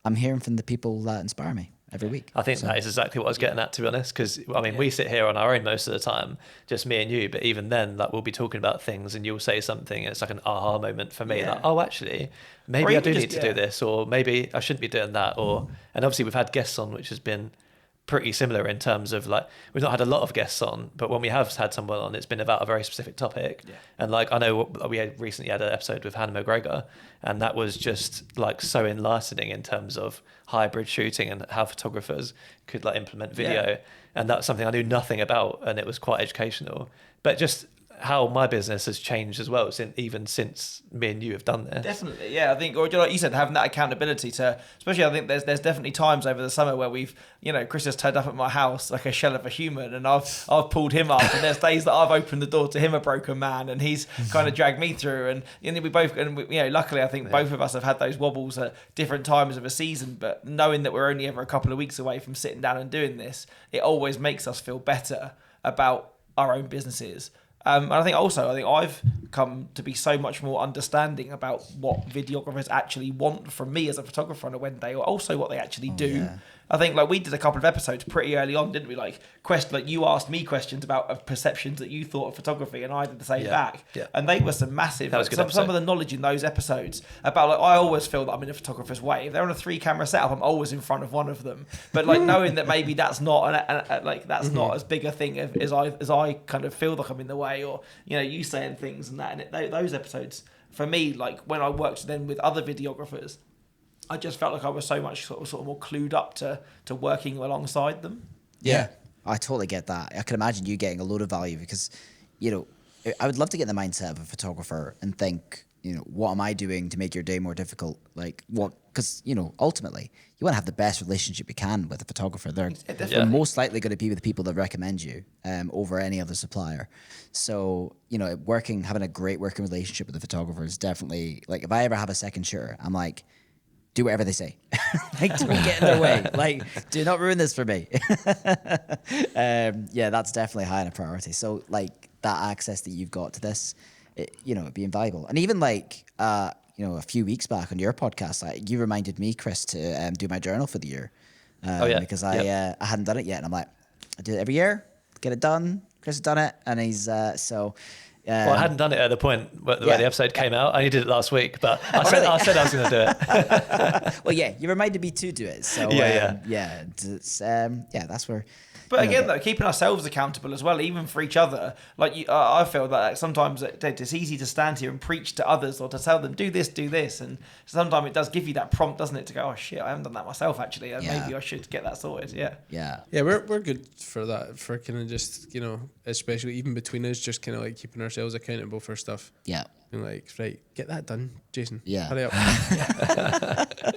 I'm hearing from the people that inspire me every week. I think that is exactly what I was getting at, to be honest, because we sit here on our own most of the time, just me and you, but even then like we'll be talking about things and you'll say something and it's like an aha moment for me, like, oh actually maybe I do need to do this, or maybe I shouldn't be doing that, and obviously we've had guests on which has been pretty similar in terms of like we've not had a lot of guests on, but when we have had someone on, it's been about a very specific topic. And like I know we recently had an episode with Hannah McGregor, and that was just like so enlightening in terms of hybrid shooting and how photographers could like implement video, and that's something I knew nothing about, and it was quite educational. But just how my business has changed as well since me and you have done this. Definitely, I think, or like you said, having that accountability to, especially I think there's definitely times over the summer where we've, Chris has turned up at my house like a shell of a human, and I've pulled him up, and there's days that I've opened the door to him a broken man, and he's kind of dragged me through, and we both, and luckily I think both of us have had those wobbles at different times of a season, but knowing that we're only ever a couple of weeks away from sitting down and doing this, it always makes us feel better about our own businesses. And I think I've come to be so much more understanding about what videographers actually want from me as a photographer on a wedding day, or also what they actually do. Yeah. I think like we did a couple of episodes pretty early on, didn't we? Like you asked me questions about perceptions that you thought of photography, and I did the same back. Yeah. And they were some massive. That was some of the knowledge in those episodes about like I always feel that I'm in a photographer's way. If they're on a 3-camera setup, I'm always in front of one of them. But like knowing that maybe that's not not as big a thing as I kind of feel like I'm in the way, or you saying things and that. And those episodes for me, like when I worked then with other videographers, I just felt like I was so much sort of more clued up to working alongside them. Yeah, I totally get that. I can imagine you getting a load of value because, you know, I would love to get in the mindset of a photographer and think, you know, what am I doing to make your day more difficult? Like what? Because, you know, ultimately you want to have the best relationship you can with a photographer. They're most likely going to be with the people that recommend you over any other supplier. So, you know, having a great working relationship with a photographer is definitely, like, if I ever have a second shooter, I'm like, do whatever they say. Like, don't get in their way. Like, do not ruin this for me. Yeah, that's definitely high on a priority. So, like, that access that you've got to this, you know, it'd be invaluable. And even like, you know, a few weeks back on your podcast, like, you reminded me, Chris, to do my journal for the year. Because I hadn't done it yet. And I'm like, I do it every year, get it done. Chris has done it. And he's, well, I hadn't done it at the point where the episode came out. I only did it last week, but I said I was going to do it. Well, yeah, you reminded me to do it. So that's where. But again, though, keeping ourselves accountable as well, even for each other. Like, I feel that sometimes it's easy to stand here and preach to others or to tell them, do this. And sometimes it does give you that prompt, doesn't it, to go, oh, shit, I haven't done that myself, actually. And maybe I should get that sorted. Yeah. Yeah. Yeah, we're good for that, for kind of just, you know, especially even between us, just kind of like keeping ourselves accountable for stuff. Yeah. And like, right, get that done, Jason. Yeah. Hurry up.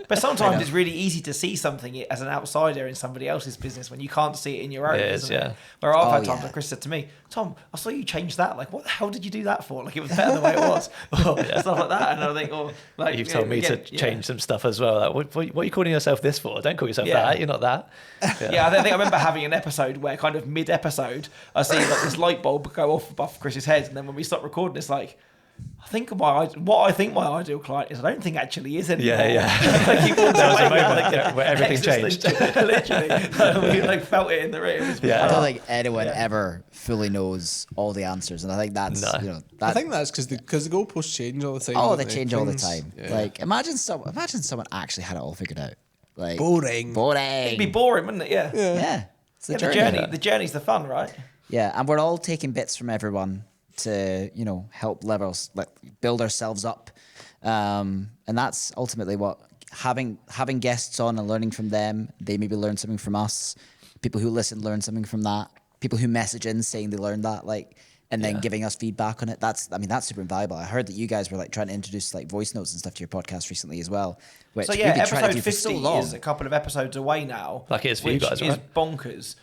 But sometimes it's really easy to see something as an outsider in somebody else's business when you can't see it in your own. It is, yeah. Where I've had times like Chris said to me, Tom, I saw you change that. Like, what the hell did you do that for? Like, it was better the way it was. Or stuff like that. And I think, like, you've told me to change some stuff as well. Like, what are you calling yourself this for? Don't call yourself that. You're not that. Yeah, I think I remember having an episode where kind of mid-episode, I see like this light bulb go off above Chris's head, and then when we stop recording, it's like, what I think my ideal client is, I don't think actually is anymore. Yeah. Like, there was a moment where everything changed. Literally, we like felt it in the room. I don't think anyone ever fully knows all the answers, and I think that's you know. I think that's because the goalposts change all the time. Oh, they change all the time. Yeah. Like imagine someone actually had it all figured out. Like boring. It'd be boring, wouldn't it? Yeah. It's the journey. The journey's the fun, right? Yeah, and we're all taking bits from everyone to, you know, help build ourselves up, and that's ultimately what having guests on and learning from them. They maybe learn something from us. People who listen learn something from that. People who message in saying they learned that, like, and then giving us feedback on it. That's super invaluable. I heard that you guys were like trying to introduce like voice notes and stuff to your podcast recently as well. Which so we've been trying to episode do 50 for so long. is a couple of episodes away now. Like it is for you guys, right? Which is bonkers.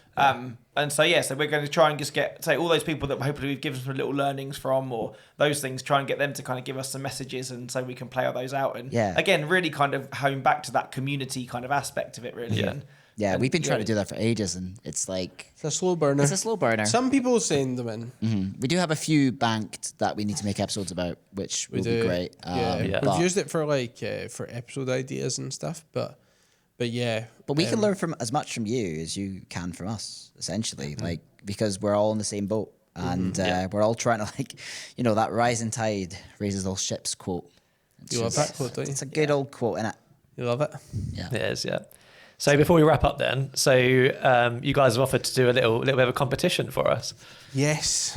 And so we're going to try and just say all those people that hopefully we've given some little learnings from, or those things, try and get them to kind of give us some messages, and so we can play all those out. And again, really kind of home back to that community kind of aspect of it, really. And we've been trying to do that for ages, and it's like it's a slow burner. Some people send them in. Mm-hmm. We do have a few banked that we need to make episodes about, which will be great. We've used it for like for episode ideas and stuff, but yeah. But we can learn from as much from you as you can from us, essentially, like, because we're all in the same boat, and we're all trying to, like, you know, that rising tide raises all ships quote. You love that quote, don't you? It's a good old quote, innit? You love it? Yeah. It is, yeah. So before we wrap up then, you guys have offered to do a little bit of a competition for us. Yes.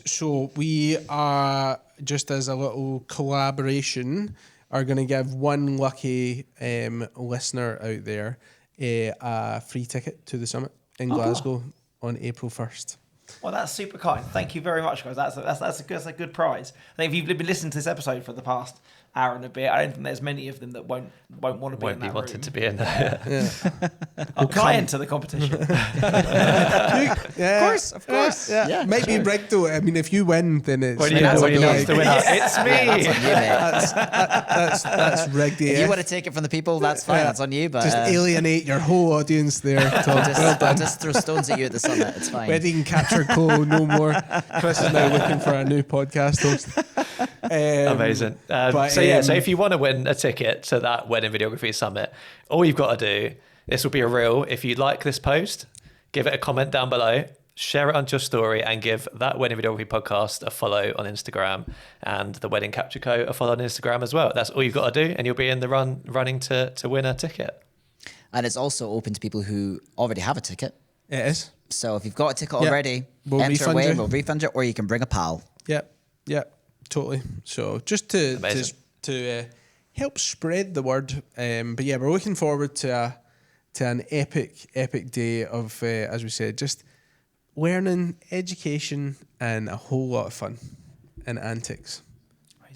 So we are, just as a little collaboration, are going to give one lucky listener out there a free ticket to the summit in Glasgow on April 1st. Well, that's super kind. Thank you very much, guys. That's a good prize. I think if you've been listening to this episode for the past hour and a bit, I don't think there's many of them that won't want to be in that room. Wanted to be in there. I'll buy into the competition. Of course. Yeah. Might be rigged though. I mean, if you win, then it's when you announce the winner, it's me. That's rigged. If you want to take it from the people, that's fine. That's on you. But just alienate your whole audience there. Tom. I'll just throw stones at you at the summit. It's fine. Wedding capture call, no more. Chris is now looking for a new podcast host. Amazing. So if you want to win a ticket to that Wedding Videography Summit, all you've got to do, this will be a reel. If you like this post, give it a comment down below, share it on your story, and give That Wedding Videography Podcast a follow on Instagram, and the Wedding Capture Co. a follow on Instagram as well. That's all you've got to do, and you'll be in the running to win a ticket. And it's also open to people who already have a ticket. It is. So if you've got a ticket already, enter away, we'll refund you, or you can bring a pal. Yeah, totally. So just to help spread the word. But yeah, we're looking forward to an epic day of, as we said, just learning, education, and a whole lot of fun and antics.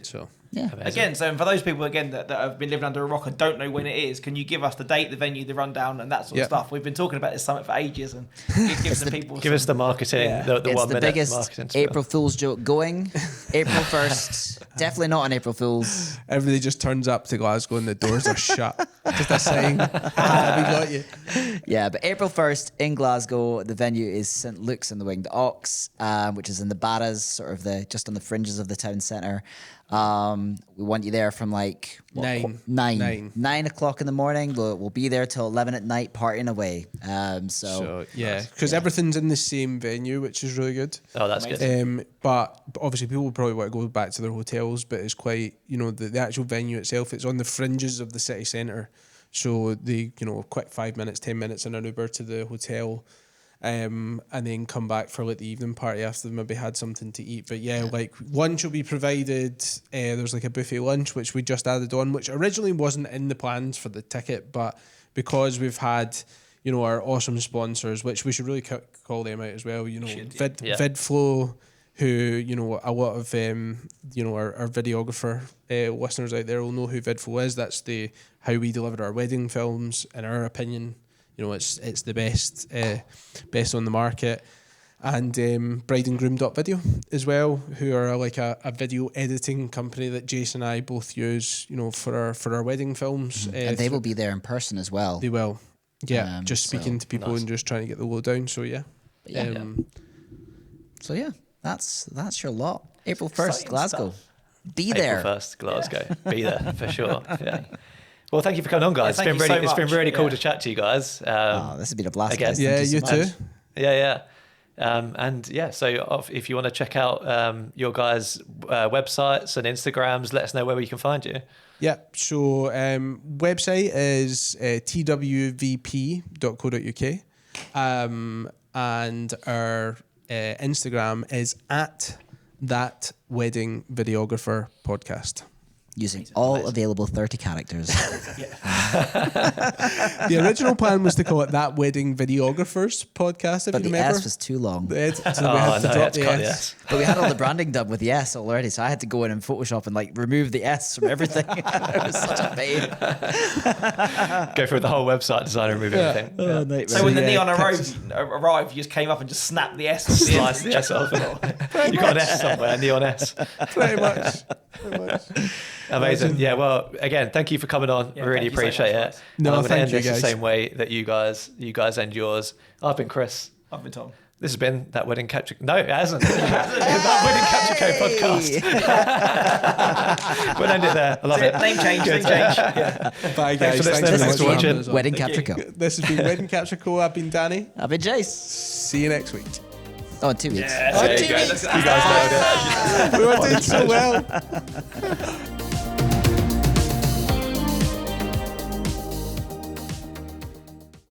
So yeah. Again, so for those people that have been living under a rock and don't know when it is, can you give us the date, the venue, the rundown, and that sort of stuff? We've been talking about this summit for ages, and give us the marketing. Yeah. The it's 1 the minute biggest marketing April Fool's joke going. April 1st. Definitely not an April Fool's. Everybody just turns up to Glasgow and the doors are shut. Just a sign. We got you. Yeah, but April 1st in Glasgow, the venue is St Luke's in the Winged Ox, which is in the Barras, sort of just on the fringes of the town centre. We want you there from like 9 o'clock in the morning. We'll be there till 11 at night, partying away. So yeah, because everything's in the same venue, which is really good. Oh, that's good. But obviously people will probably want to go back to their hotels, but it's quite, the actual venue itself, it's on the fringes of the city centre. So they, quick 5 minutes, 10 minutes in an Uber to the hotel. And then come back for like the evening party after they've maybe had something to eat. But like lunch will be provided. There's like a buffet lunch, which we just added on, which originally wasn't in the plans for the ticket, but because we've had, our awesome sponsors, which we should really call them out as well, VidFlow, who, a lot of, our videographer listeners out there will know who VidFlow is. That's how we deliver our wedding films, in our opinion. It's the best on the market. And brideandgroom.video as well, who are like a video editing company that Jase and I both use, for our wedding films. And they will be there in person as well. They will. Yeah, just speaking to people and just trying to get the lowdown. So yeah. So yeah, that's your lot. April 1st, Glasgow. Stuff. Be there. April 1st, Glasgow. Be there for sure. Yeah. Well, thank you for coming on, guys. Yeah, it's been really cool to chat to you guys. This has been a blast. Again. Guys. Yeah, you too. Yeah. So if you want to check out your guys' websites and Instagrams, let us know where we can find you. Yeah, so website is twvp.co.uk, and our Instagram is at That Wedding Videographer Podcast. Using all available 30 characters. The original plan was to call it That Wedding Videographers Podcast, but you the remember. S was too long. So we had to drop the S. But we had all the branding done with the S already, so I had to go in and Photoshop and remove the S from everything. It was such a pain. Go through the whole website design and remove everything. Oh, so when the neon arrived, you just came up and just snapped the S. Sliced the S off. You got an S somewhere, neon S. Pretty much. Amazing. Yeah, well, again, thank you for coming on. Yeah, we really appreciate it. No, I'm going to end thank you, this guys. the same way that you guys end yours. I've been Chris. I've been Tom. This has been That Wedding Capture... No, it hasn't. That Wedding Capture Code podcast. We'll end it there. I love it. Name change. Bye, guys. for listening. Thanks for watching. Wedding Capture Co. This has been Wedding Capture Co. I've been Danny. I've been Jase. See you next week. Oh, in 2 weeks. Yeah, Oh, there you 2 go. weeks. You guys nailed it. We were doing so well.